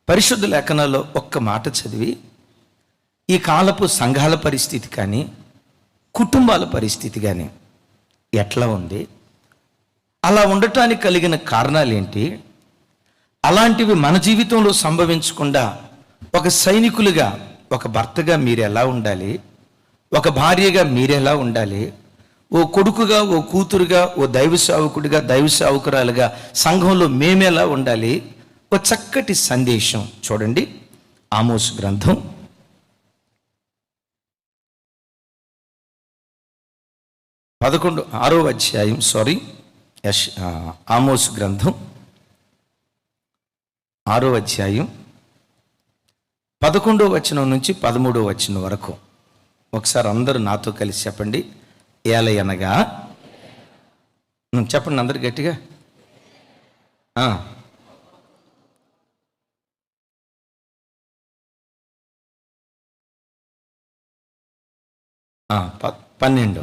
పరిశుద్ధ లేఖనాల్లో ఒక్క మాట చదివి ఈ కాలపు సంఘాల పరిస్థితి కానీ కుటుంబాల పరిస్థితి కానీ ఎట్లా ఉంది, అలా ఉండటానికి కలిగిన కారణాలు ఏంటి, అలాంటివి మన జీవితంలో సంభవించకుండా ఒక సైనికులుగా, ఒక భర్తగా మీరు ఎలా ఉండాలి, ఒక భార్యగా మీరు ఎలా ఉండాలి, ఓ కొడుకుగా, ఓ కూతురుగా, ఓ దైవ సేవకుడిగా, దైవ సేవకురాలుగా సంఘంలో మేమెలా ఉండాలి, ఒక చక్కటి సందేశం చూడండి. ఆమోస్ గ్రంథం 6వ అధ్యాయం, ఆమోస్ గ్రంథం 6వ అధ్యాయం 11వ వచనం నుంచి 13వ వచనం వరకు ఒకసారి అందరూ నాతో కలిసి చెప్పండి. ఏలయనగా, చెప్పండి అందరు గట్టిగా. పన్నెండు.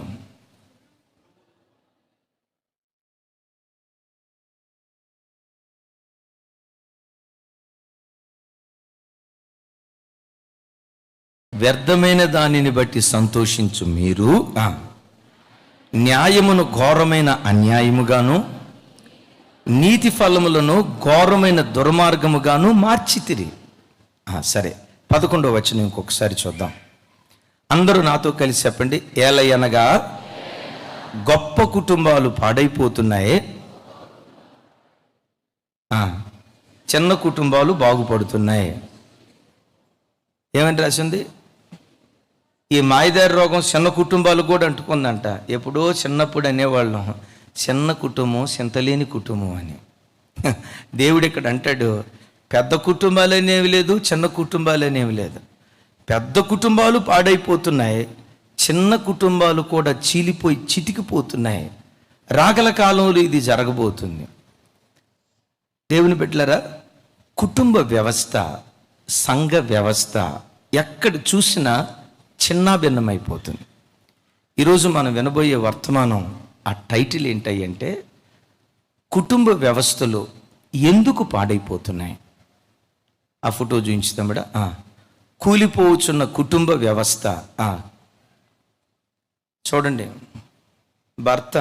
వ్యర్థమైన దానిని బట్టి సంతోషించు మీరు న్యాయమును ఘోరమైన అన్యాయముగాను, నీతి ఫలములను ఘోరమైన దుర్మార్గముగాను మార్చితిరి. సరే, 11వ వచనం ఇంకొకసారి చూద్దాం. అందరూ నాతో కలిసి చెప్పండి. ఏలయనగా గొప్ప కుటుంబాలు పాడైపోతున్నాయి, చిన్న కుటుంబాలు బాగుపడుతున్నాయి. ఏమని రాసింది? ఈ మాయదారి రోగం చిన్న కుటుంబాలు కూడా అంటుకుందంట. ఎప్పుడో చిన్నప్పుడు అనేవాళ్ళం చిన్న కుటుంబం చింతలేని కుటుంబం అని. దేవుడు ఇక్కడ అంటాడు, పెద్ద కుటుంబాలు అనేవి లేదు, చిన్న కుటుంబాలు అనేవి లేదు. పెద్ద కుటుంబాలు పాడైపోతున్నాయి, చిన్న కుటుంబాలు కూడా చీలిపోయి చితికిపోతున్నాయి. రాగల కాలంలో ఇది జరగబోతుంది. దేవుని బిడ్డలారా, కుటుంబ వ్యవస్థ, సంఘ వ్యవస్థ ఎక్కడ చూసినా చిన్నాభిన్నమైపోతుంది. ఈరోజు మనం వినబోయే వర్తమానం, ఆ టైటిల్ ఏంటంటే కుటుంబ వ్యవస్థలు ఎందుకు పాడైపోతున్నాయి. ఆ ఫోటో చూపించుతాం కూడా. కూలిపోవచ్చున్న కుటుంబ వ్యవస్థ. చూడండి, భర్త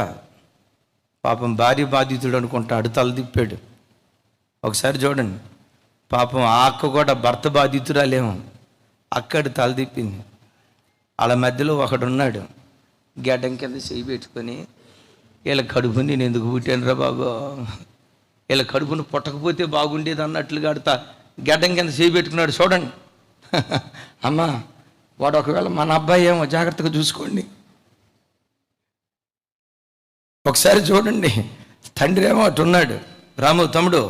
పాపం భార్య బాధితుడు అనుకుంటాడు, తల తిప్పాడు. ఒకసారి చూడండి, పాపం ఆ అక్క కూడా భర్త బాధితురాలేమో, అక్కడ తల తిప్పింది. వాళ్ళ మధ్యలో ఒకడున్నాడు, గడ్డం కింద చేయి పెట్టుకొని, వీళ్ళ కడుపుని నేను ఎందుకు పుట్టాను రా బాబు, వీళ్ళ కడుపును పుట్టకపోతే బాగుండేది అన్నట్లుగా గడ్డం కింద చేయి పెట్టుకున్నాడు. చూడండి, అమ్మా వాడు ఒకవేళ మన అబ్బాయి ఏమో, జాగ్రత్తగా చూసుకోండి. ఒకసారి చూడండి, తండ్రి ఏమో అటు ఉన్నాడు, రాము తమ్ముడు,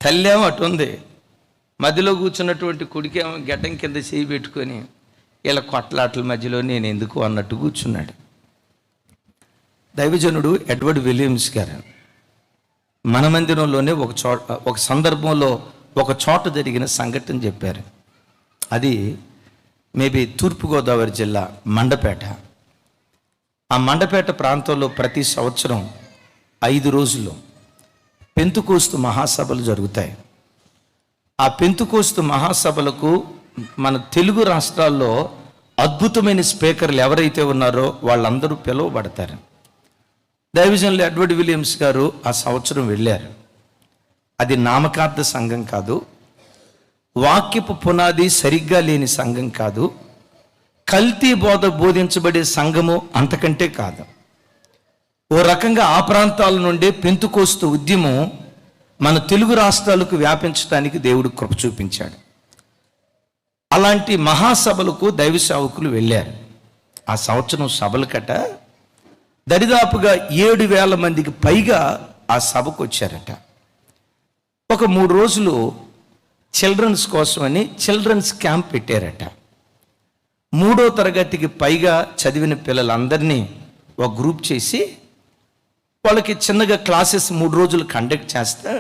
తల్లి ఏమో అటు ఉంది, మధ్యలో కూర్చున్నటువంటి కొడుకేమో గడ్డం కింద చేయి పెట్టుకొని ఇలా కొట్లాటల మధ్యలో నేను ఎందుకు అన్నట్టు కూర్చున్నాడు. దైవజనుడు ఎడ్వర్డ్ విలియమ్స్ గారు మన మందిరంలోనే ఒక సందర్భంలో ఒక చోట జరిగిన సంఘటన చెప్పారు. అది మేబీ తూర్పుగోదావరి జిల్లా మండపేట. ఆ మండపేట ప్రాంతంలో ప్రతి సంవత్సరం 5 రోజులు పెంతుకోస్తు మహాసభలు జరుగుతాయి. ఆ పెంతుకోస్తు మహాసభలకు మన తెలుగు రాష్ట్రాల్లో అద్భుతమైన స్పీకర్లు ఎవరైతే ఉన్నారో వాళ్ళందరూ పిలువబడతారు. దైవజనులు ఎడ్వర్డ్ విలియమ్స్ గారు ఆ సంవత్సరం వెళ్ళారు. అది నామకార్థ సంఘం కాదు, వాక్యపు పునాది సరిగ్గా లేని సంఘం కాదు, కల్తీ బోధ బోధించబడే సంఘము అంతకంటే కాదు. ఓ రకంగా ఆ ప్రాంతాల నుండే పెంతుకోస్తు ఉద్యమం మన తెలుగు రాష్ట్రాలకు వ్యాపించడానికి దేవుడు కృప చూపించాడు. అలాంటి మహాసభలకు దైవ సేవకులు వెళ్ళారు. ఆ సంవత్సరం సభల కట దరిదాపుగా 7,000 మందికి పైగా ఆ సభకు వచ్చారట. ఒక 3 రోజులు చిల్డ్రన్స్ కోసమని చిల్డ్రన్స్ క్యాంప్ పెట్టారట. 3వ తరగతికి పైగా చదివిన పిల్లలందరినీ ఒక గ్రూప్ చేసి వాళ్ళకి చిన్నగా క్లాసెస్ 3 రోజులు కండక్ట్ చేస్తే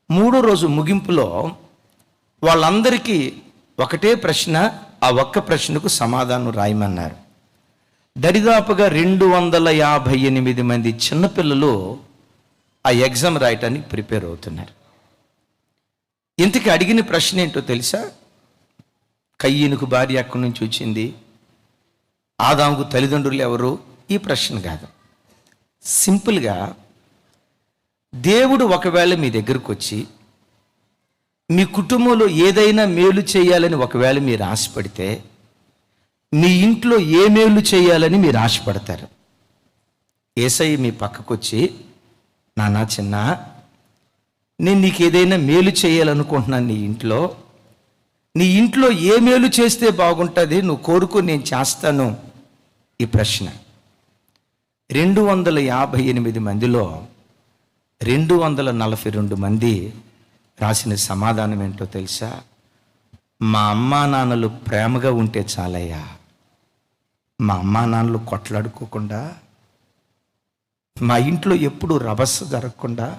3వ రోజు ముగింపులో వాళ్ళందరికీ ఒకటే ప్రశ్న, ఆ ఒక్క ప్రశ్నకు సమాధానం రాయమన్నారు. దరిదాపుగా 258 మంది చిన్నపిల్లలు ఆ ఎగ్జామ్ రాయటానికి ప్రిపేర్ అవుతున్నారు. ఇంతకీ అడిగిన ప్రశ్న ఏంటో తెలుసా? కయ్యనుకు భార్య ఎక్కడి నుంచి వచ్చింది, ఆదాముకు తల్లిదండ్రులు ఎవరు, ఈ ప్రశ్న కాదు. సింపుల్గా దేవుడు ఒకవేళ మీ దగ్గరకు వచ్చి మీ కుటుంబంలో ఏదైనా మేలు చేయాలని ఒకవేళ మీరు ఆశపడితే, మీ ఇంట్లో ఏ మేలు చేయాలని మీరు ఆశపడతారు? యేసయ్య మీ పక్కకు వచ్చి, నాన్న చిన్న, నేను నీకు ఏదైనా మేలు చేయాలనుకుంటున్నాను, నీ ఇంట్లో ఏ మేలు చేస్తే బాగుంటుంది, నువ్వు కోరుకు, నేను చేస్తాను. ఈ ప్రశ్న 258 మందిలో 242 మంది రాసిన సమాధానం ఏంటో తెలుసా? మా అమ్మా నాన్నలు ప్రేమగా ఉంటే చాలయ్యా, మా అమ్మా నాన్నలు కొట్లాడుకోకుండా, మా ఇంట్లో ఎప్పుడు రభస జరగకుండా,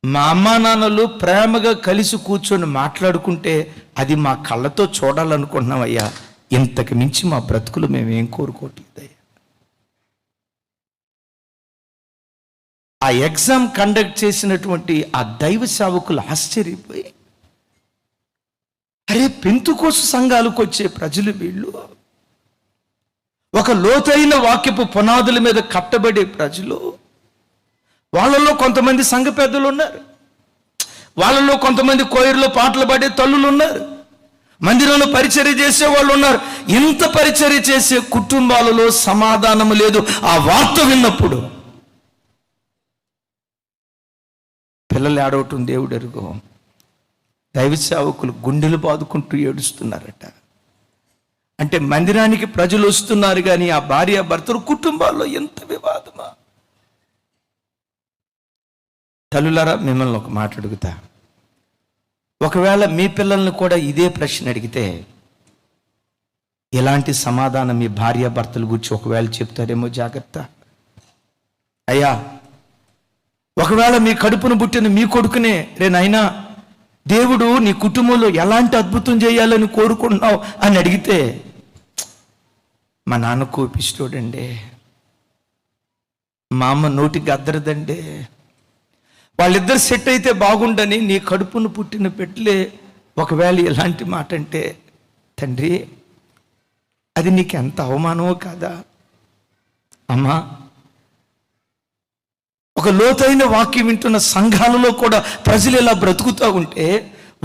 మా అమ్మా నాన్నలు ప్రేమగా కలిసి కూర్చొని మాట్లాడుకుంటే అది మా కళ్ళతో చూడాలనుకుంటున్నామయ్యా, ఇంతకు మించి మా బ్రతుకులు మేమేం కోరుకోవట్లేదయ్యా. ఆ ఎగ్జామ్ కండక్ట్ చేసినటువంటి ఆ దైవ సేవకులు ఆశ్చర్యపోయి, అరే పెంతుకోసు సంఘాలకు వచ్చే ప్రజలు వీళ్ళు, ఒక లోతైన వాక్యపు పునాదుల మీద కట్టబడే ప్రజలు, వాళ్ళలో కొంతమంది సంఘ పెద్దలు ఉన్నారు, వాళ్ళలో కొంతమంది కోయిర్లో పాటలు పాడే తల్లులు ఉన్నారు, మందిరంలో పరిచర్య చేసే వాళ్ళు ఉన్నారు. ఇంత పరిచర్య చేసే కుటుంబాలలో సమాధానం లేదు. ఆ వార్త విన్నప్పుడు పిల్లలు ఏడవటం దేవుడు ఎరుగు, దైవ సేవకులు గుండెలు బాదుకుంటూ ఏడుస్తున్నారట. అంటే మందిరానికి ప్రజలు వస్తున్నారు కానీ ఆ భార్య భర్తలు కుటుంబాల్లో ఎంత వివాదమా. తల్లులారా, మిమ్మల్ని ఒక మాట అడుగుతా. ఒకవేళ మీ పిల్లల్ని కూడా ఇదే ప్రశ్న అడిగితే ఎలాంటి సమాధానం మీ భార్య భర్తల గురించి ఒకవేళ చెప్తారేమో జాగ్రత్త. అయ్యా, ఒకవేళ మీ కడుపును పుట్టిన మీ కొడుకునే, రే నాయనా, దేవుడు నీ కుటుంబంలో ఎలాంటి అద్భుతం చేయాలని కోరుకుంటున్నావు అని అడిగితే, మా నాన్న కోపిస్తోడండి, మా అమ్మ నోటికి అద్దరదండి, వాళ్ళిద్దరు సెట్ అయితే బాగుండని నీ కడుపును పుట్టిన పెట్టలే ఒకవేళ ఎలాంటి మాట అంటే, తండ్రి అది నీకు ఎంత అవమానమో కాదా? అమ్మా, ఒక లోతైన వాక్యం వింటున్న సంఘాలలో కూడా ప్రజలు ఇలా బ్రతుకుతూ ఉంటే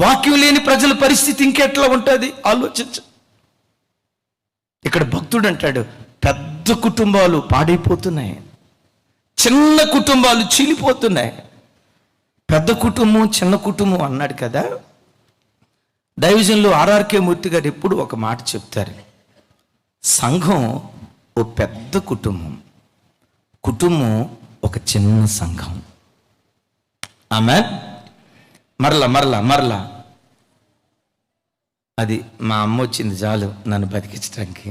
వాక్యం లేని ప్రజల పరిస్థితి ఇంకెట్లా ఉంటుంది ఆలోచించు. ఇక్కడ భక్తుడు అంటాడు, పెద్ద కుటుంబాలు పాడైపోతున్నాయి, చిన్న కుటుంబాలు చీలిపోతున్నాయి. పెద్ద కుటుంబం చిన్న కుటుంబం అన్నాడు కదా. దైవజనులు ఆర్ఆర్కే మూర్తి గారు ఎప్పుడు ఒక మాట చెప్తారు, సంఘం ఓ పెద్ద కుటుంబం, కుటుంబం ఒక చిన్న సంఘం. ఆమెన్. మరలా అది మా అమ్మ వచ్చింది చాలు నన్ను బతికించడానికి.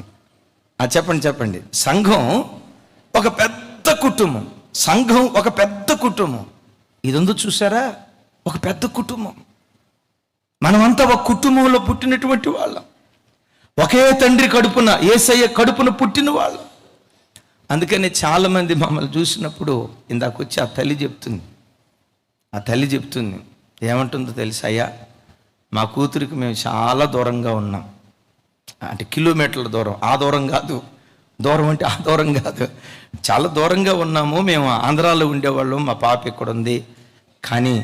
చెప్పండి. సంఘం ఒక పెద్ద కుటుంబం, సంఘం ఒక పెద్ద కుటుంబం. ఇది ఉందో చూసారా, ఒక పెద్ద కుటుంబం. మనమంతా ఒక కుటుంబంలో పుట్టినటువంటి వాళ్ళం, ఒకే తండ్రి కడుపున, యేసయ్య కడుపున పుట్టిన వాళ్ళం. అందుకని చాలామంది మమ్మల్ని చూసినప్పుడు ఇందాక వచ్చి ఆ తల్లి చెప్తుంది ఏమంటుందో తెలుసా? అయ్యా, మా కూతురికి మేము చాలా దూరంగా ఉన్నాం, అంటే కిలోమీటర్ల దూరం, ఆ దూరం కాదు, దూరం అంటే ఆ దూరం కాదు, చాలా దూరంగా ఉన్నాము. మేము ఆంధ్రాలో ఉండేవాళ్ళం, మా పాప ఇక్కడ ఉంది. కానీ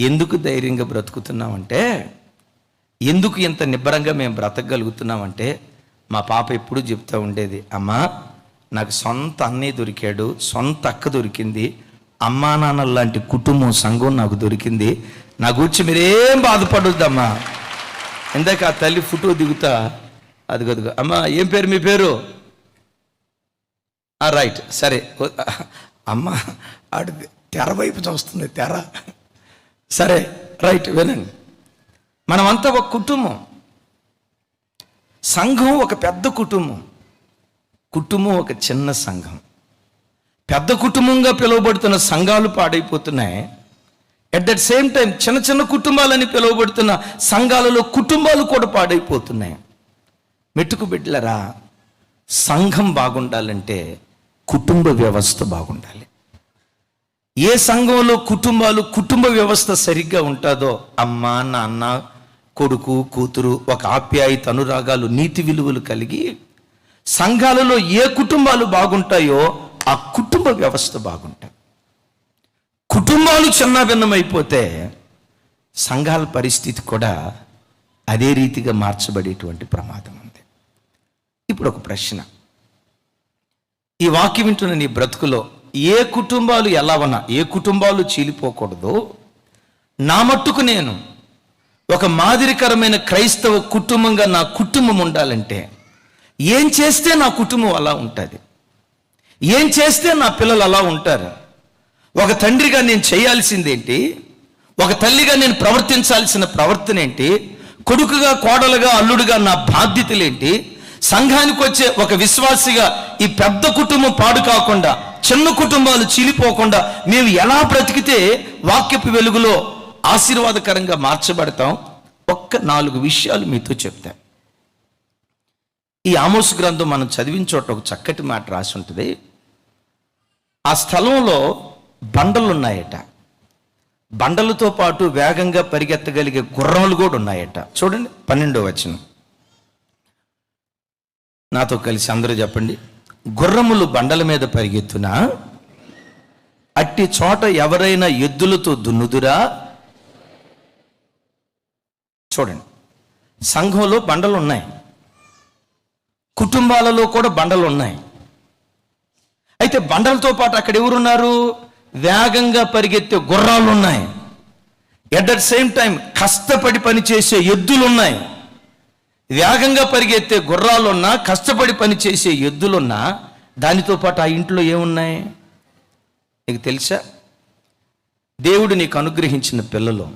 ఎందుకు ధైర్యంగా బ్రతుకుతున్నామంటే, ఎందుకు ఇంత నిబ్బరంగా మేము బ్రతకగలుగుతున్నామంటే, మా పాప ఎప్పుడూ చెప్తూ ఉండేది, అమ్మా నాకు సొంత అన్నయ్య దొరికాడు, సొంత అక్క దొరికింది, అమ్మా నాన్న లాంటి కుటుంబం సంఘం నాకు దొరికింది, నా గురించి మీరేం బాధపడొద్దమ్మా. ఇందాక ఆ తల్లి ఫోటో దిగుతా, అదిగో అమ్మా ఏం పేరు, మీ పేరు? రైట్, సరే అమ్మ ఆడు తెర వైపు చూస్తుంది, తెర, సరే రైట్, వినండి. మనమంతా ఒక కుటుంబం, సంఘం ఒక పెద్ద కుటుంబం, కుటుంబం ఒక చిన్న సంఘం. పెద్ద కుటుంబంగా పిలువబడుతున్న సంఘాలు పాడైపోతున్నాయి. ఎట్ దట్ సేమ్ టైం చిన్న చిన్న కుటుంబాలని పిలువబడుతున్న సంఘాలలో కుటుంబాలు కూడా పాడైపోతున్నాయి. మెట్టుకు బిడ్డలరా, సంఘం బాగుండాలంటే కుటుంబ వ్యవస్థ బాగుండాలి. ఏ సంఘంలో కుటుంబ వ్యవస్థ సరిగ్గా ఉంటుందో, అమ్మ నాన్న కొడుకు కూతురు ఒక ఆప్యాయత అనురాగాలు నీతి విలువలు కలిగి సంఘాలలో ఏ కుటుంబాలు బాగుంటాయో ఆ కుటుంబ వ్యవస్థ బాగుంటాయి. కుటుంబాలు చిన్నాభిన్నమైపోతే సంఘాల పరిస్థితి కూడా అదే రీతిగా మార్చబడేటువంటి ప్రమాదం ఉంది. ఇప్పుడు ఒక ప్రశ్న, ఈ వాక్యం వింటున్న నీ బ్రతుకులో ఏ కుటుంబాలు ఎలా ఉన్నా, ఏ కుటుంబాలు చీలిపోకూడదు, నా మట్టుకు నేను ఒక మాదిరికరమైన క్రైస్తవ కుటుంబంగా నా కుటుంబం ఉండాలంటే ఏం చేస్తే నా కుటుంబం అలా ఉంటుంది, ఏం చేస్తే నా పిల్లలు అలా ఉంటారు, ఒక తండ్రిగా నేను చేయాల్సిందేంటి, ఒక తల్లిగా నేను ప్రవర్తించాల్సిన ప్రవర్తన ఏంటి, కొడుకుగా కోడలుగా అల్లుడుగా నా బాధ్యతలేంటి, సంఘానికి వచ్చే ఒక విశ్వాసిగా ఈ పెద్ద కుటుంబం పాడు కాకుండా చిన్న కుటుంబాలు చీలిపోకుండా మేము ఎలా బ్రతికితే వాక్యపు వెలుగులో ఆశీర్వాదకరంగా మార్చబడతాం, ఒక్క 4 విషయాలు మీతో చెప్తాను. ఈ ఆమోసు గ్రంథం మనం చదివిన చోట ఒక చక్కటి మాట రాసి ఉంటుంది. ఆ స్థలంలో బండలు ఉన్నాయట, బండలతో పాటు వేగంగా పరిగెత్తగలిగే గుర్రాలు కూడా ఉన్నాయట. చూడండి 12వ వచనం, నాతో కలిసి అందరూ చెప్పండి. గుర్రములు బండల మీద పరిగెత్తునా, అట్టి చోట ఎవరైనా ఎద్దులతో దున్నుదురా. చూడండి, సంఘంలో బండలు ఉన్నాయి, కుటుంబాలలో కూడా బండలు ఉన్నాయి. అయితే బండలతో పాటు అక్కడ ఎవరున్నారు? వేగంగా పరిగెత్తే గుర్రాలు ఉన్నాయి. ఎట్ ద సేమ్ టైం కష్టపడి పనిచేసే ఎద్దులు ఉన్నాయి. వేగంగా పరిగెత్తే గుర్రాలున్నా, కష్టపడి పనిచేసే ఎద్దులున్నా, దానితో పాటు ఆ ఇంట్లో ఏమున్నాయి నీకు తెలుసా? దేవుడు నీకు అనుగ్రహించిన పిల్లలు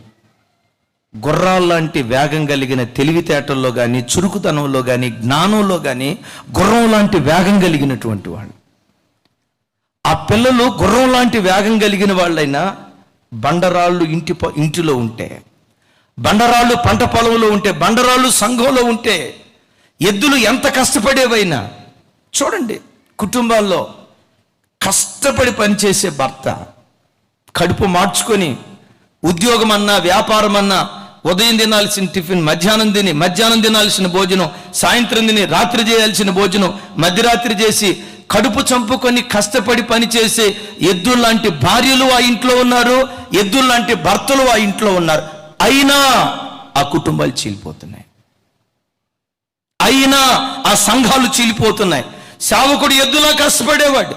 గుర్రాల్లాంటి వేగం కలిగిన తెలివితేటల్లో కానీ, చురుకుతనంలో కానీ, జ్ఞానంలో కానీ గుర్రం లాంటి వేగం కలిగినటువంటి వాళ్ళు. ఆ పిల్లలు గుర్రం లాంటి వేగం కలిగిన వాళ్ళైనా బండరాళ్ళు ఇంటిలో ఉంటే, బండరాళ్ళు పంట పొలంలో ఉంటే, బండరాళ్ళు సంఘంలో ఉంటే, ఎద్దులు ఎంత కష్టపడేవైనా చూడండి, కుటుంబాల్లో కష్టపడి పనిచేసే భర్త కడుపు మార్చుకొని ఉద్యోగం అన్నా వ్యాపారం అన్నా ఉదయం తినాల్సిన టిఫిన్ మధ్యాహ్నం తినాల్సిన భోజనం, సాయంత్రం తిని రాత్రి చేయాల్సిన భోజనం మధ్యరాత్రి చేసి కడుపు చంపుకొని కష్టపడి పనిచేసే ఎద్దుల్లాంటి భార్యలు ఆ ఇంట్లో ఉన్నారు, ఎద్దుల్లాంటి భర్తలు ఆ ఇంట్లో ఉన్నారు. అయినా ఆ కుటుంబాలు చీలిపోతున్నాయి, అయినా ఆ సంఘాలు చీలిపోతున్నాయి. సేవకుడు ఎద్దులా కష్టపడేవాడు,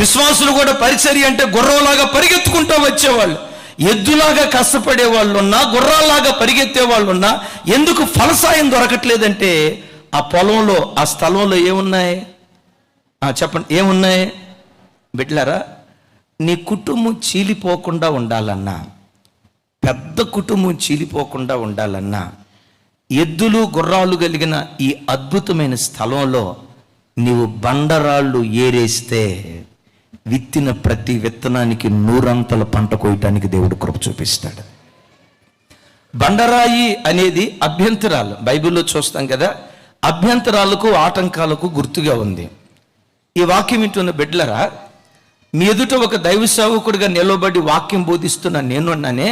విశ్వాసులు కూడా పరిచర్య అంటే గుర్రంలాగా పరిగెత్తుకుంటూ వచ్చేవాళ్ళు. ఎద్దులాగా కష్టపడే వాళ్ళున్నా, గుర్రాల్లాగా పరిగెత్తే వాళ్ళున్నా ఎందుకు ఫలసాయం దొరకట్లేదంటే ఆ పొలంలో, ఆ స్థలంలో ఏమున్నాయి చెప్పండి, ఏమున్నాయి బిడ్డలారా? నీ కుటుంబం చీలిపోకుండా ఉండాలన్నా, పెద్ద కుటుంబం చీలిపోకుండా ఉండాలన్నా, ఎద్దులు గుర్రాలు కలిగిన ఈ అద్భుతమైన స్థలంలో నీవు బండరాళ్ళు ఏరేస్తే విత్తిన ప్రతి విత్తనానికి 100 పంట కోయటానికి దేవుడు కృప చూపిస్తాడు. బండరాయి అనేది అభ్యంతరాలు, బైబిల్లో చూస్తాం కదా, అభ్యంతరాలకు ఆటంకాలకు గుర్తుగా ఉంది. ఈ వాక్యం వింటున్న బిడ్డలరా, మీ ఎదుట ఒక దైవ సేవకుడిగా నిలబడి వాక్యం బోధిస్తున్న నేనున్నానే,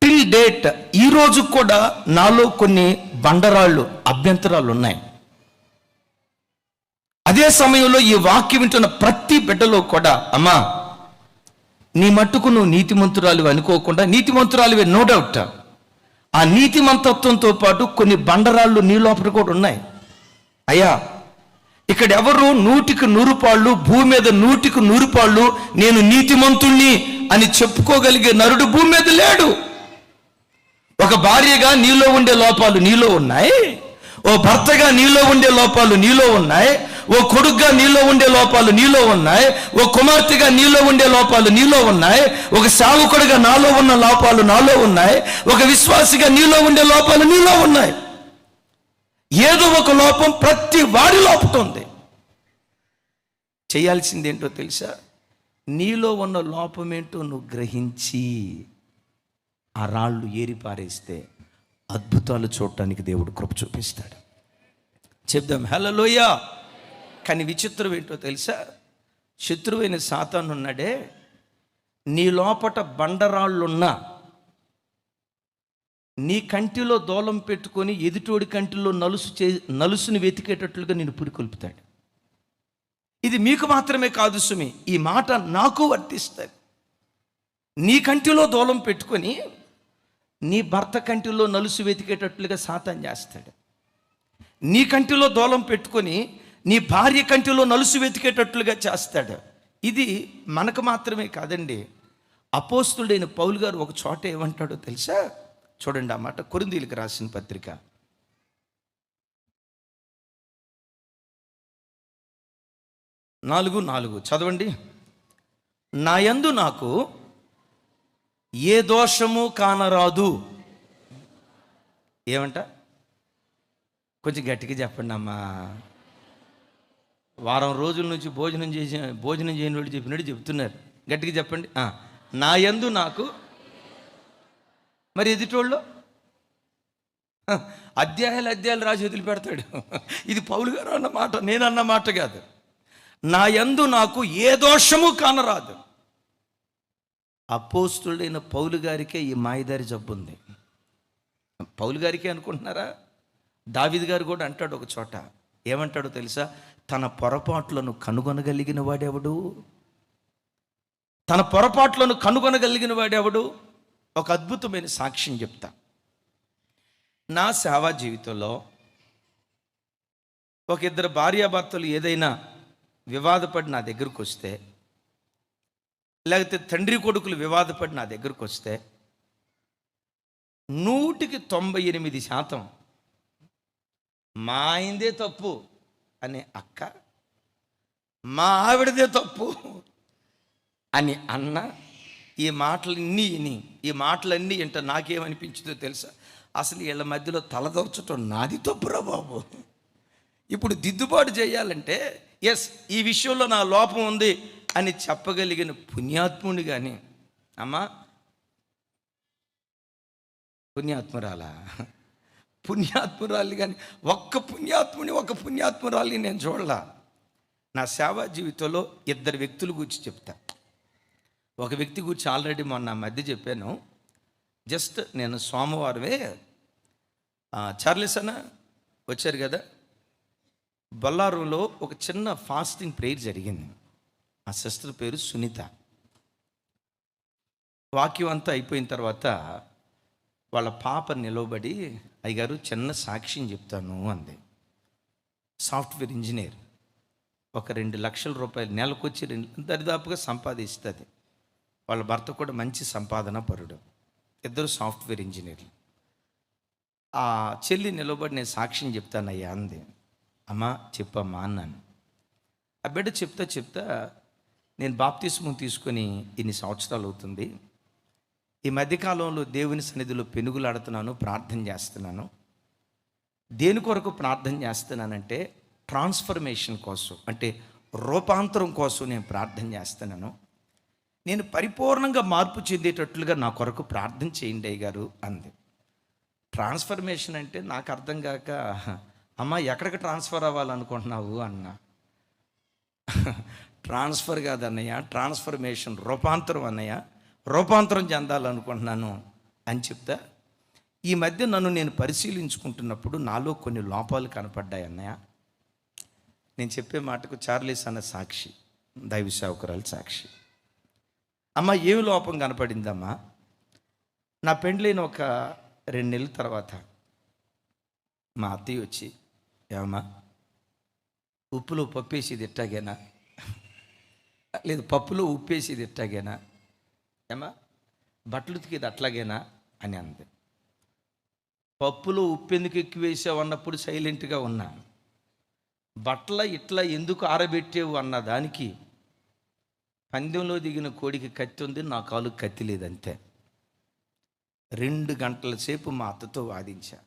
టిల్ డేట్ ఈ రోజు కూడా నాలో కొన్ని బండరాళ్ళు అభ్యంతరాలు ఉన్నాయి. అదే సమయంలో ఈ వాక్యం వింటున్న ప్రతి బిడ్డలో కూడా, అమ్మా నీ మట్టుకు నువ్వు నీతిమంతురాలు అనుకోకుండా, నీతిమంతురాలువే నో డౌట్, ఆ నీతిమంతత్వంతో పాటు కొన్ని బండరాళ్ళు నీ లోపల కూడా ఉన్నాయి. అయ్యా, ఇక్కడ ఎవరు 100కి 100 పాళ్ళు, భూమి మీద 100కి 100 పాళ్ళు నేను నీతిమంతుణ్ణి అని చెప్పుకోగలిగే నరుడు భూమి మీద లేడు. ఒక భార్యగా నీలో ఉండే లోపాలు నీలో ఉన్నాయి, ఓ భర్తగా నీలో ఉండే లోపాలు నీలో ఉన్నాయి, ఓ కొడుకుగా నీలో ఉండే లోపాలు నీలో ఉన్నాయి, ఓ కుమార్తెగా నీలో ఉండే లోపాలు నీలో ఉన్నాయి, ఒక సేవకుడిగా నాలో ఉన్న లోపాలు నాలో ఉన్నాయి, ఒక విశ్వాసిగా నీలో ఉండే లోపాలు నీలో ఉన్నాయి. ఏదో ఒక లోపం ప్రతి వాడి లోపం ఉంది. చేయాల్సింది ఏంటో తెలుసా? నీలో ఉన్న లోపం ఏంటో నువ్వు గ్రహించి ఆ రాళ్ళు ఏరి పారేస్తే అద్భుతాలు చూడటానికి దేవుడు కృప చూపిస్తాడు. చెప్దాం హల్లెలూయా. కానీ విచిత్రం ఏంటో తెలుసా? శత్రువైన సాతాను ఉన్నాడే, నీ లోపట బండరాళ్ళున్నా నీ కంటిలో దూలం పెట్టుకొని ఎదుటోడి కంటిలో నలుసుని వెతికేటట్లుగా నేను పురికొల్పుతాడు. ఇది మీకు మాత్రమే కాదు సుమి, ఈ మాట నాకు వర్తిస్తుంది. నీ కంటిలో దూలం పెట్టుకొని నీ భర్త కంటిలో నలుసు వెతికేటట్లుగా సాతాను చేస్తాడు. నీ కంటిలో దూలం పెట్టుకొని నీ భార్య కంటిలో నలుసు వెతికేటట్లుగా చేస్తాడు. ఇది మనకు మాత్రమే కాదండి. అపోస్తుడైన పౌలు గారు ఒక చోట ఏమంటాడో తెలుసా? చూడండి ఆ మాట, కొరింథీయులకు రాసిన పత్రిక 4:4 చదవండి. నా యందు నాకు ఏ దోషము కానరాదు. ఏమంట? కొంచెం గట్టిగా చెప్పండి అమ్మా. వారం రోజుల నుంచి భోజనం చేయని వాళ్ళు చెప్పినట్టు చెప్తున్నారు. గట్టిగా చెప్పండి. నా యందు నాకు, మరి ఎదుటోళ్ళు అధ్యాయాలు రాసి వదిలిపెడతాడు. ఇది పౌలు గారు అన్న మాట, నేనన్న మాట కాదు. నా యందు నాకు ఏ దోషము కానరాదు. అపోస్తుడైన పౌలు గారికే ఈ మాయదారి జబ్బు ఉంది. పౌలు గారికే అనుకుంటున్నారా? దావీదు గారు కూడా అంటాడు ఒక చోట. ఏమంటాడో తెలుసా? తన పొరపాట్లను కనుగొనగలిగిన వాడెవడు? తన పొరపాట్లను కనుగొనగలిగిన వాడెవడు? ఒక అద్భుతమైన సాక్ష్యం చెప్తా. నా సేవా జీవితంలో ఒక ఇద్దరు భార్యాభర్తలు ఏదైనా వివాదపడి నా దగ్గరకు వస్తే, లేకపోతే తండ్రి కొడుకులు వివాదపడి నా దగ్గరకు వస్తే 100% మా ఆయనదే తప్పు అనే అక్క, మా ఆవిడదే తప్పు అని అన్న, ఈ మాటలన్నీ ఏంటో నాకేమనిపించిందో తెలుసా? అసలు వీళ్ళ మధ్యలో తలదొరచటం నాది తప్పురా బాబు. ఇప్పుడు దిద్దుబాటు చేయాలంటే ఎస్, ఈ విషయంలో నా లోపం ఉంది అని చెప్పగలిగిన పుణ్యాత్ముని కానీ, అమ్మా పుణ్యాత్మురాలు కానీ, ఒక పుణ్యాత్మురాలి నేను చూడలా. నా సేవా జీవితంలో ఇద్దరు వ్యక్తుల గురించి చెప్తా. ఒక వ్యక్తి గురించి ఆల్రెడీ మొన్న మధ్య చెప్పాను. జస్ట్ నేను సోమవారమే చార్లెస్ అన్న వచ్చారు కదా, బొల్లారంలో ఒక చిన్న ఫాస్టింగ్ ప్రేయర్ జరిగింది. ఆ సిస్టర్ పేరు సునీత. వాక్యం అంతా అయిపోయిన తర్వాత వాళ్ళ పాప నిలవబడి, అయ్యగారు చిన్న సాక్ష్యం చెప్తాను అంది. సాఫ్ట్వేర్ ఇంజనీర్, ఒక 2 లక్షల రూపాయలు నెలకొచ్చి దరిదాపుగా సంపాదిస్తుంది. వాళ్ళ భర్త కూడా మంచి సంపాదన పరుడు, ఇద్దరు సాఫ్ట్వేర్ ఇంజనీర్లు. ఆ చెల్లి నిలబడి నేను సాక్ష్యం చెప్తానయ్యా అంది. అమ్మా చెప్పమ్మా అన్నాను. ఆ బిడ్డ చెప్తా నేను బాప్తిస్మం తీసుకొని ఇన్ని సంవత్సరాలు అవుతుంది. ఈ మధ్యకాలంలో దేవుని సన్నిధిలో పెనుగులాడుతున్నాను, ప్రార్థన చేస్తున్నాను. దేని కొరకు ప్రార్థన చేస్తున్నానంటే ట్రాన్స్ఫర్మేషన్ కోసం, అంటే రూపాంతరం కోసం నేను ప్రార్థన చేస్తున్నాను. నేను పరిపూర్ణంగా మార్పు చెందేటట్లుగా నా కొరకు ప్రార్థన చేయండి అయ్యగారు అంది. ట్రాన్స్ఫర్మేషన్ అంటే నాకు అర్థం కాక, అమ్మ ఎక్కడికి ట్రాన్స్ఫర్ అవ్వాలనుకుంటున్నావు అన్నా. ట్రాన్స్ఫర్ కాదన్నయ్య, ట్రాన్స్ఫర్మేషన్, రూపాంతరం అన్నయ్య, రూపాంతరం చెందాలనుకుంటున్నాను అని చెప్తా. ఈ మధ్య నన్ను నేను పరిశీలించుకుంటున్నప్పుడు నాలో కొన్ని లోపాలు కనపడ్డాయి అన్నయ్య. నేను చెప్పే మాటకు చార్లీస్ అన్న సాక్షి, దైవ సేవకురాలు సాక్షి. అమ్మ ఏమి లోపం కనపడిందమ్మా? నా పెండ్లైన ఒక 2 నెలల తర్వాత మా అత్తయ్య వచ్చి, ఏమమ్మా ఉప్పులో పప్పేసేది ఎట్టాగేనా, లేదు పప్పులో ఉప్పేసేది ఎట్టాగేనా, ఏమా బట్టలు ఉతికేది అట్లాగేనా అని అంది. పప్పులో ఉప్పు ఎందుకు ఎక్కువ వేసావు అన్నప్పుడు సైలెంట్గా ఉన్నా. బట్టల ఇట్లా ఎందుకు ఆరబెట్టేవు అన్న దానికి, పందెంలో దిగిన కోడికి కత్తి ఉంది, నా కాలు కత్తి లేదంతే. 2 గంటల సేపు మా అత్తతో వాదించా.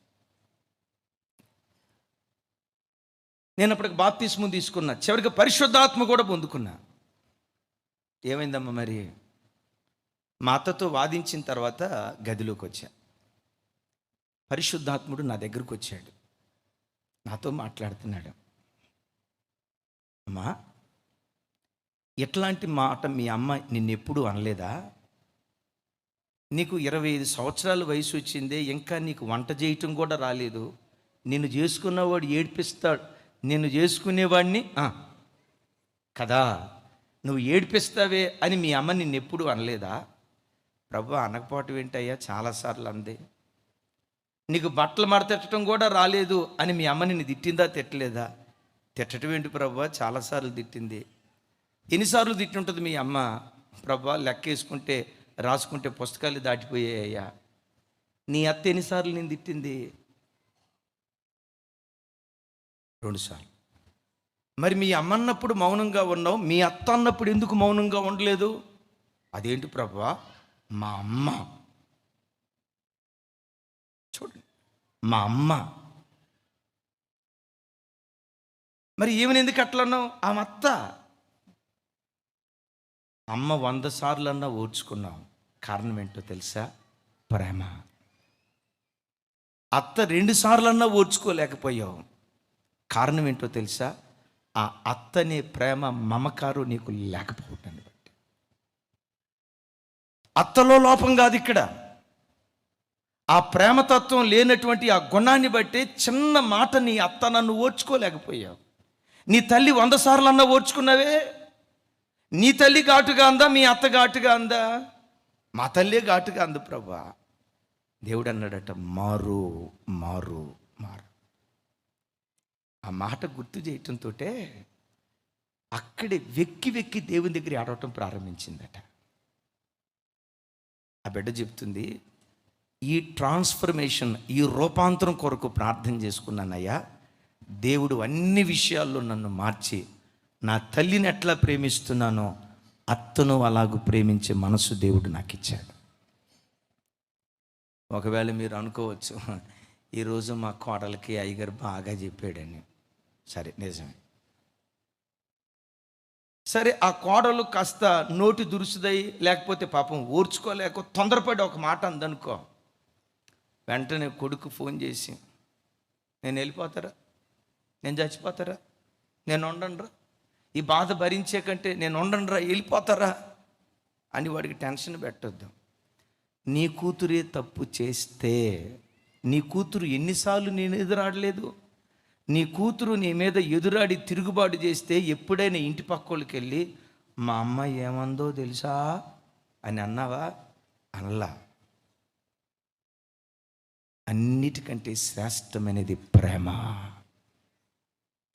నేను అప్పటికి బాప్తిస్మం తీసుకున్నా, చివరికి పరిశుద్ధాత్మ కూడా పొందుకున్నా. ఏమైందమ్మా మరి? మా అత్తతో వాదించిన తర్వాత గదిలోకి వచ్చా. పరిశుద్ధాత్ముడు నా దగ్గరకు వచ్చాడు, నాతో మాట్లాడుతున్నాడు. అమ్మా ఎట్లాంటి మాట మీ అమ్మ నిన్నెప్పుడు అనలేదా? నీకు 25 సంవత్సరాల వయసు వచ్చిందే, ఇంకా నీకు వంట చేయటం కూడా రాలేదు, నిన్ను చేసుకున్నవాడు ఏడిపిస్తాడు, నిన్ను చేసుకునేవాడిని కదా నువ్వు ఏడిపిస్తావే అని మీ అమ్మ నిన్నెప్పుడు అనలేదా? ప్రభు అనకపోవటం ఏంటయ్యా, చాలాసార్లు అందే. నీకు బట్టలు మడతెట్టడం కూడా రాలేదు అని మీ అమ్మ నిన్ను తిట్టిందా, తిట్టలేదా? తిట్టడం ఏంటి ప్రభు, చాలాసార్లు తిట్టింది. ఎన్నిసార్లు తిట్టి ఉంటుంది మీ అమ్మ? ప్రభు లెక్కేసుకుంటే రాసుకుంటే పుస్తకాలు దాటిపోయాయ్యా. నీ అత్త ఎన్నిసార్లు నేను తిట్టింది? 2 సార్లు. మరి మీ అమ్మ అన్నప్పుడు మౌనంగా ఉన్నావు, మీ అత్త అన్నప్పుడు ఎందుకు మౌనంగా ఉండలేదు? అదేంటి ప్రభువా, మా అమ్మ చూడండి, మా అమ్మ. మరి ఏమని ఎందుకు అట్లన్నావు? ఆమె అత్త. అమ్మ 100 సార్లు అన్నా ఓర్చుకున్నావు, కారణం ఏంటో తెలుసా? ప్రేమ. అత్త 2 సార్లు అన్నా ఓర్చుకోలేకపోయావు, కారణం ఏంటో తెలుసా? ఆ అత్తనే ప్రేమ మమకారం నీకు లేకపోవటాన్ని బట్టి. అత్తలో లోపం కాదు ఇక్కడ, ఆ ప్రేమతత్వం లేనటువంటి ఆ గుణాన్ని బట్టి చిన్న మాట నీ అత్త నన్ను ఓర్చుకోలేకపోయావు. నీ తల్లి 100 సార్లు అన్నా ఓర్చుకున్నావే. నీ తల్లి ఘాటుగా అందా, మీ అత్త ఘాటుగా అందా? మా తల్లి ఘాటుగా అంది ప్రభా. దేవుడు అన్నాడట, మారు మారు మారు. ఆ మాట గుర్తు చేయటంతో అక్కడే వెక్కి వెక్కి దేవుని దగ్గర ఆడవటం ప్రారంభించిందట. ఆ బిడ్డ చెప్తుంది, ఈ ట్రాన్స్ఫర్మేషన్, ఈ రూపాంతరం కొరకు ప్రార్థన చేసుకున్నానయ్యా. దేవుడు అన్ని విషయాల్లో నన్ను మార్చి, నా తల్లిని ఎట్లా ప్రేమిస్తున్నానో అత్తను అలాగూ ప్రేమించే మనసు దేవుడు నాకు ఇచ్చాడు. ఒకవేళ మీరు అనుకోవచ్చు, ఈరోజు మా కోడలకి అయ్యగారు బాగా చెప్పాడని. సరే, నిజమే. సరే, ఆ కోడలు కాస్త నోటి దురుసుదై, లేకపోతే పాపం ఓర్చుకోలేక తొందరపడి ఒక మాట అందనుకో, వెంటనే కొడుకు ఫోన్ చేసి, నేను వెళ్ళిపోతారా, నేను చచ్చిపోతారా, నేను ఉండనురా, ఈ బాధ భరించే కంటే నేను ఉండనురా, వెళ్ళిపోతారా అని వాడికి టెన్షన్ పెట్టొద్దు. నీ కూతురే తప్పు చేస్తే, నీ కూతురు ఎన్నిసార్లు నేను ఎదురాడలేదు? నీ కూతురు నీ మీద ఎదురాడి తిరుగుబాటు చేస్తే ఎప్పుడైనా ఇంటి పక్కోళ్ళకి వెళ్ళి, మా అమ్మ ఏమందో తెలుసా అని అన్నావా? అనలా. అన్నిటికంటే శ్రేష్టమైనది ప్రేమ.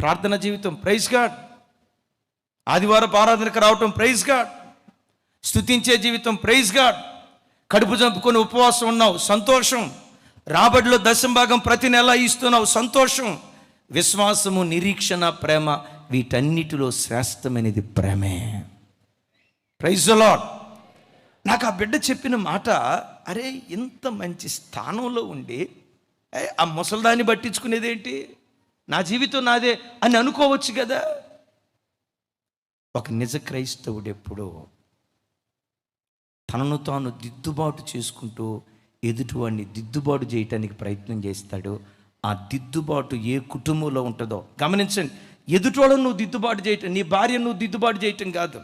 ప్రార్థన జీవితం, ప్రైజ్ గాడ్. ఆదివారం ఆరాధనకు రావటం, ప్రైజ్ గాడ్. స్తుతించే జీవితం, ప్రైజ్ గాడ్. కడుపు చంపుకొని ఉపవాసం ఉన్నావు, సంతోషం. రాబడిలో 10% ప్రతి నెల ఇస్తున్నావు, సంతోషం. విశ్వాసము, నిరీక్షణ, ప్రేమ, వీటన్నిటిలో శ్రేష్టమైనది ప్రేమే. Praise the Lord. నాకు ఆ బిడ్డ చెప్పిన మాట, అరే ఇంత మంచి స్థానంలో ఉండి ఆ ముసల్దాన్ని పట్టించుకునేదేంటి, నా జీవితం నాదే అని అనుకోవచ్చు కదా. ఒక నిజ క్రైస్తవుడు ఎప్పుడూ తనను తాను దిద్దుబాటు చేసుకుంటూ ఎదుటివాడిని దిద్దుబాటు చేయటానికి ప్రయత్నం చేస్తాడు. ఆ దిద్దుబాటు ఏ కుటుంబంలో ఉంటుందో గమనించండి. ఎదుటివాళ్ళను నువ్వు దిద్దుబాటు చేయటం, నీ భార్యను నువ్వు దిద్దుబాటు చేయటం కాదు.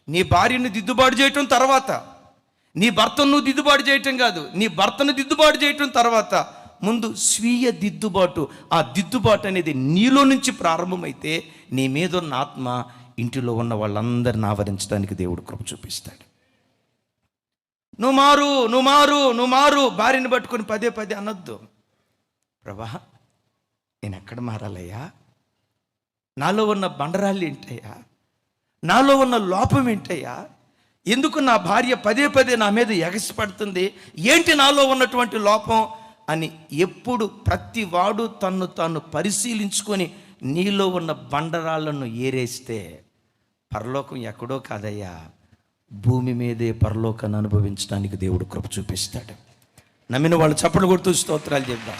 నీ భార్యను దిద్దుబాటు చేయటం తర్వాత, నీ భర్తను నువ్వు దిద్దుబాటు చేయటం కాదు, నీ భర్తను దిద్దుబాటు చేయటం తర్వాత. ముందు స్వీయ దిద్దుబాటు. ఆ దిద్దుబాటు అనేది నీలో నుంచి ప్రారంభమైతే నీ మీద ఉన్న ఆత్మ ఇంటిలో ఉన్న వాళ్ళందరిని ఆవరించడానికి దేవుడు కృప చూపిస్తాడు. నువ్వు మారు, నువ్వు మారు, నువ్వు మారు, భార్యని పట్టుకొని పదే పదే అనొద్దు. ప్రభా, నేను ఎక్కడ మారాలయ్యా? నాలో ఉన్న బండరాళ్ళు ఏంటయ్యా? నాలో ఉన్న లోపం ఏంటయ్యా? ఎందుకు నా భార్య పదే పదే నా మీద ఎగసిపడుతుంది? ఏంటి నాలో ఉన్నటువంటి లోపం అని ఎప్పుడు ప్రతి వాడు తన్ను తాను పరిశీలించుకొని నీలో ఉన్న బండరాళ్లను ఏరేస్తే పరలోకం ఎక్కడో కాదయ్యా, భూమి మీదే పరలోకాన్ని అనుభవించడానికి దేవుడు కృప చూపిస్తాడు. నమ్మిన వాళ్ళు చప్పట్లు కొడుతూ స్తోత్రాలు చెప్దాం.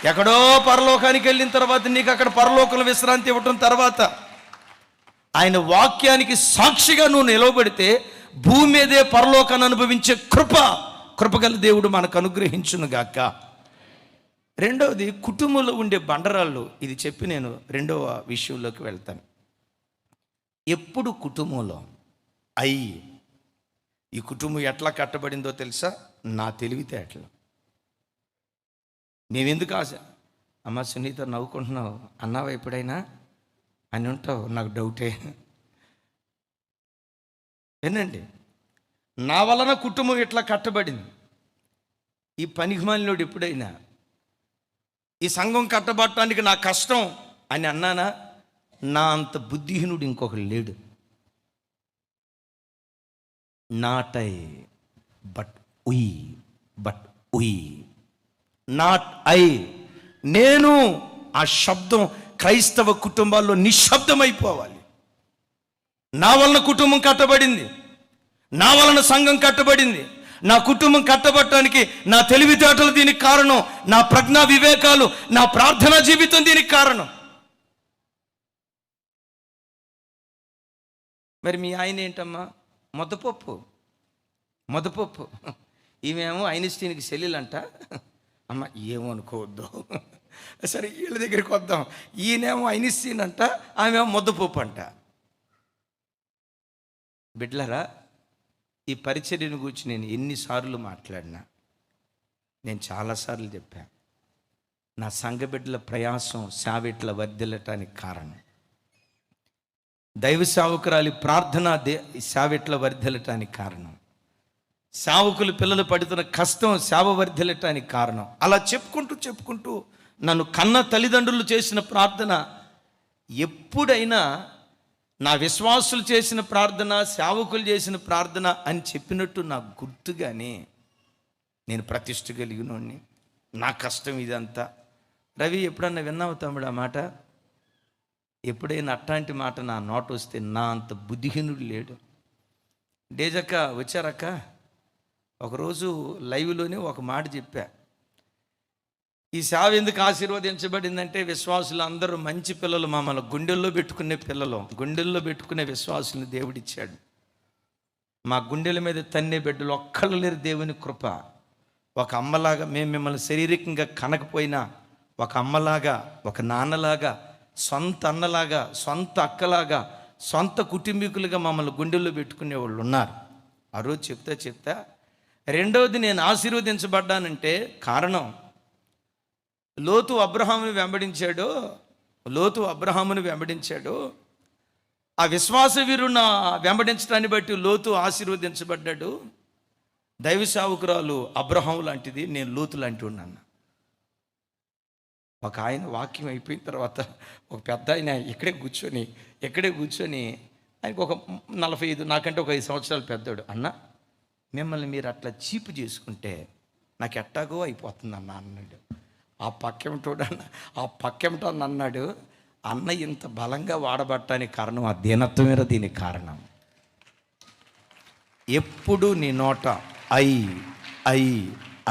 ఎక్కడో పరలోకానికి వెళ్ళిన తర్వాత నీకు అక్కడ పరలోకంలో విశ్రాంతి ఇవ్వటం తర్వాత ఆయన వాక్యానికి సాక్షిగా నువ్వు నిలవబడితే భూమి మీదే పరలోకాన్ని అనుభవించే కృపగల దేవుడు మనకు అనుగ్రహించును గాక. రెండవది, కుటుంబంలో ఉండే బండరాళ్ళు. ఇది చెప్పి నేను రెండవ విషయంలోకి వెళ్తాను. ఎప్పుడు కుటుంబంలో ఈ కుటుంబం ఎట్లా కట్టబడిందో తెలుసా? నా తెలివితేటలు. మేమెందుకు ఆశ అమ్మ సునీత నవ్వుకుంటున్నావు అన్నావా ఎప్పుడైనా అని ఉంటావు, నాకు డౌటే. ఏనండి, నా వలన కుటుంబం ఇట్లా కట్టబడింది. ఈ పనికిమాలినోడు ఎప్పుడైనా ఈ సంఘం కట్టబడటానికి నా కష్టం అని అన్నానా? నా అంత బుద్ధిహీనుడు ఇంకొకరు లేడు. Not I but we not I. నేను ఆ శబ్దం క్రైస్తవ కుటుంబాల్లో నిశ్శబ్దమైపోవాలి. నా వలన కుటుంబం కట్టబడింది, నా వలన సంఘం కట్టబడింది. నా కుటుంబం కట్టబడటానికి నా తెలివితేటలు దీనికి కారణం, నా ప్రజ్ఞా వివేకాలు, నా ప్రార్థనా జీవితం దీనికి కారణం. మరి మీ ఆయన ఏంటమ్మా? మొదపప్పు. ఈమెమో ఐన్స్టీన్కి సెల్లులంట. అమ్మ ఏమో అనుకోవద్దు, సరే వీళ్ళ దగ్గరికి వద్దాం. ఈయనేమో ఐన్స్టీన్ అంట, ఆమెమో ముద్దపప్పు అంట. బిడ్లరా, ఈ పరిచర్యను గురించి నేను ఎన్నిసార్లు మాట్లాడినా, నేను చాలాసార్లు చెప్పాను. నా సంఘ బిడ్డల ప్రయాసం సేవిట్ల వర్ధిల్లటానికి కారణం, దైవ సేవకురాలి ప్రార్థన సేవిట్ల వర్ధిల్లటానికి కారణం, సేవకులు పిల్లలు పడుతున్న కష్టం సేవ వర్ధిల్లటానికి కారణం. అలా చెప్పుకుంటూ నన్ను కన్న తల్లిదండ్రులు చేసిన ప్రార్థన, ఎప్పుడైనా నా విశ్వాసులు చేసిన ప్రార్థన, సేవకులు చేసిన ప్రార్థన అని చెప్పినట్టు నాకు గుర్తుగానే నేను ప్రతిష్ఠ కలిగినోడిని. నా కష్టం ఇదంతా. రవి, ఎప్పుడన్నా విన్నావు తమ్ముడు ఆ మాట? ఎప్పుడైనా అట్లాంటి మాట నా నోట వస్తే నా అంత బుద్ధిహీనుడు లేడు. డేజక్క వచ్చారక్క, ఒకరోజు లైవ్లోనే ఒక మాట చెప్పా. ఈ సేవ ఎందుకు ఆశీర్వదించబడిందంటే, విశ్వాసులు అందరూ మంచి పిల్లలు, మమ్మల్ని గుండెల్లో పెట్టుకునే విశ్వాసులను దేవుడిచ్చాడు. మా గుండెల మీద తన్నే బిడ్డలు ఒక్కళ్ళు లేరు. దేవుని కృప. ఒక అమ్మలాగా మేము మిమ్మల్ని శారీరకంగా కనకపోయినా, ఒక అమ్మలాగా, ఒక నాన్నలాగా, సొంత అన్నలాగా, సొంత అక్కలాగా, సొంత కుటుంబీకులుగా మమ్మల్ని గుండెల్లో పెట్టుకునే వాళ్ళు ఉన్నారు. ఆ రోజు చెప్తా రెండవది, నేను ఆశీర్వదించబడ్డానంటే కారణం, లోతు అబ్రహామును వెంబడించాడు. ఆ విశ్వాస వీరున్న వెంబడించడాన్ని బట్టి లోతు ఆశీర్వదించబడ్డాడు. దైవ సేవకురాలు అబ్రహాము లాంటిది, నేను లోతు లాంటి ఉన్నాను. ఒక ఆయన వాక్యం అయిపోయిన తర్వాత ఒక పెద్ద ఆయన ఇక్కడే కూర్చొని ఆయనకు ఒక 45, నాకంటే ఒక 5 సంవత్సరాలు పెద్దోడు, అన్న మిమ్మల్ని మీరు అట్లా చీపు చేసుకుంటే నాకు ఎట్టాగో అయిపోతుంది అన్న అన్నాడు. ఆ పక్కెమటో అన్నాడు. అన్న ఇంత బలంగా వాడబట్టడానికి కారణం ఆ దీనత్వమేరా దీనికి కారణం. ఎప్పుడు నీ నోట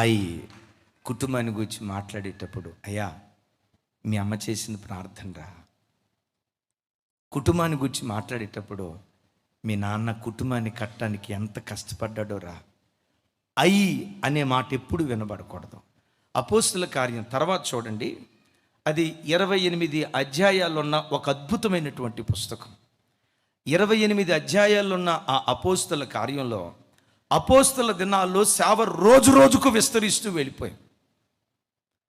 ఐ కుటుంబాన్ని గురించి మాట్లాడేటప్పుడు, అయ్యా మీ అమ్మ చేసిన ప్రార్థన రా. కుటుంబాన్ని గురించి మాట్లాడేటప్పుడు, మీ నాన్న కుటుంబాన్ని కట్టడానికి ఎంత కష్టపడ్డాడో రా. అనే మాట ఎప్పుడు వినబడకూడదు. అపోస్తుల కార్యం తర్వాత చూడండి, అది 28 అధ్యాయాలున్న ఒక అద్భుతమైనటువంటి పుస్తకం. 28 అధ్యాయాలున్న ఆ అపోస్తుల కార్యంలో, అపోస్తుల దినాల్లో సేవ రోజు రోజుకు విస్తరిస్తూ వెళ్ళిపోయింది.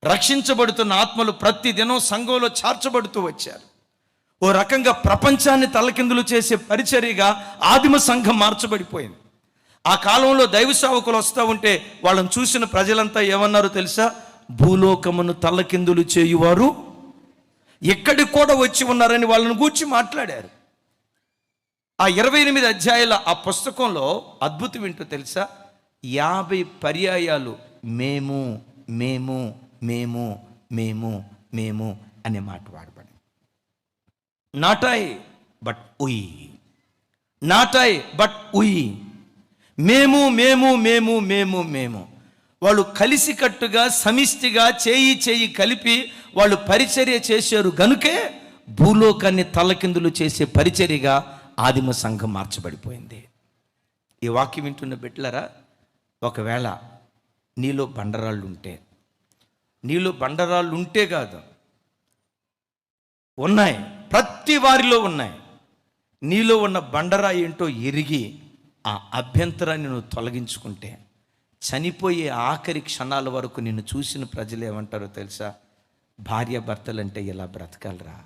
రక్షించబడుతున్న ఆత్మలు ప్రతి దినం సంఘంలో చేర్చబడుతూ వచ్చారు. ఓ రకంగా ప్రపంచాన్ని తలకిందులు చేసే పరిచర్యగా ఆదిమ సంఘం మార్చబడిపోయింది. ఆ కాలంలో దైవ సేవకులు వస్తూ ఉంటే వాళ్ళని చూసిన ప్రజలంతా ఏమన్నారో తెలుసా? భూలోకమును తలకిందులు చేయువారు ఎక్కడికి కూడా వచ్చి ఉన్నారని వాళ్ళని గూర్చి మాట్లాడారు. ఆ 28 అధ్యాయాల ఆ పుస్తకంలో అద్భుతం ఏంటో తెలుసా? 50 పర్యాయాలు మేము మేము మేము మేము మేము అనే మాట వాడబడి, నాట్ ఐ బట్ ఉయ్, మేము మేము మేము మేము మేము. వాళ్ళు కలిసికట్టుగా సమిష్టిగా చేయి కలిపి వాళ్ళు పరిచర్య చేశారు గనుకే భూలోకాన్ని తలకిందులు చేసే పరిచర్యగా ఆదిమ సంఘం మార్చబడిపోయింది. ఈ వాక్యం వింటున్న బిడ్డలారా, ఒకవేళ నీలో బండరాళ్ళు ఉంటే కాదు, ఉన్నాయి, ప్రతి వారిలో ఉన్నాయి. నీలో ఉన్న బండరాయి ఏంటో ఎరిగి ఆ అభ్యంతరాన్ని నువ్వు తొలగించుకుంటే చనిపోయే ఆఖరి క్షణాల వరకు నిన్ను చూసిన ప్రజలు ఏమంటారో తెలుసా? భార్య భర్తలంటే ఇలా బ్రతకాలరా,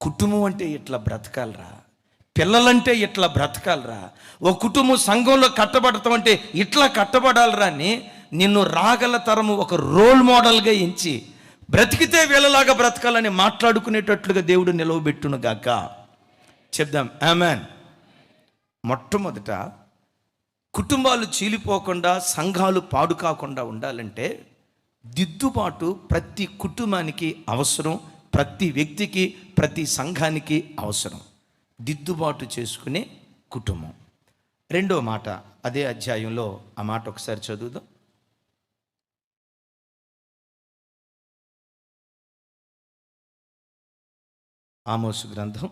కుటుంబం అంటే ఇట్లా బ్రతకాలరా, పిల్లలంటే ఇట్లా బ్రతకాలరా, ఓ కుటుంబం సంఘంలో కట్టబడతాం అంటే ఇట్లా కట్టబడాలరా అని నిన్ను రాగల తరము ఒక రోల్ మోడల్గా ఎంచి బ్రతికితే వీళ్ళలాగా బ్రతకాలని మాట్లాడుకునేటట్లుగా దేవుడు నిలవబెట్టును గాక. చెప్దాం ఆమేన్. మొట్టమొదట కుటుంబాలు చీలిపోకుండా, సంఘాలు పాడు కాకుండా ఉండాలంటే దిద్దుబాటు ప్రతి కుటుంబానికి అవసరం, ప్రతి వ్యక్తికి, ప్రతి సంఘానికి అవసరం. దిద్దుబాటు చేసుకునే కుటుంబం. రెండో మాట అదే అధ్యాయంలో, ఆ మాట ఒకసారి చదువుదాం. ఆమోసు గ్రంథం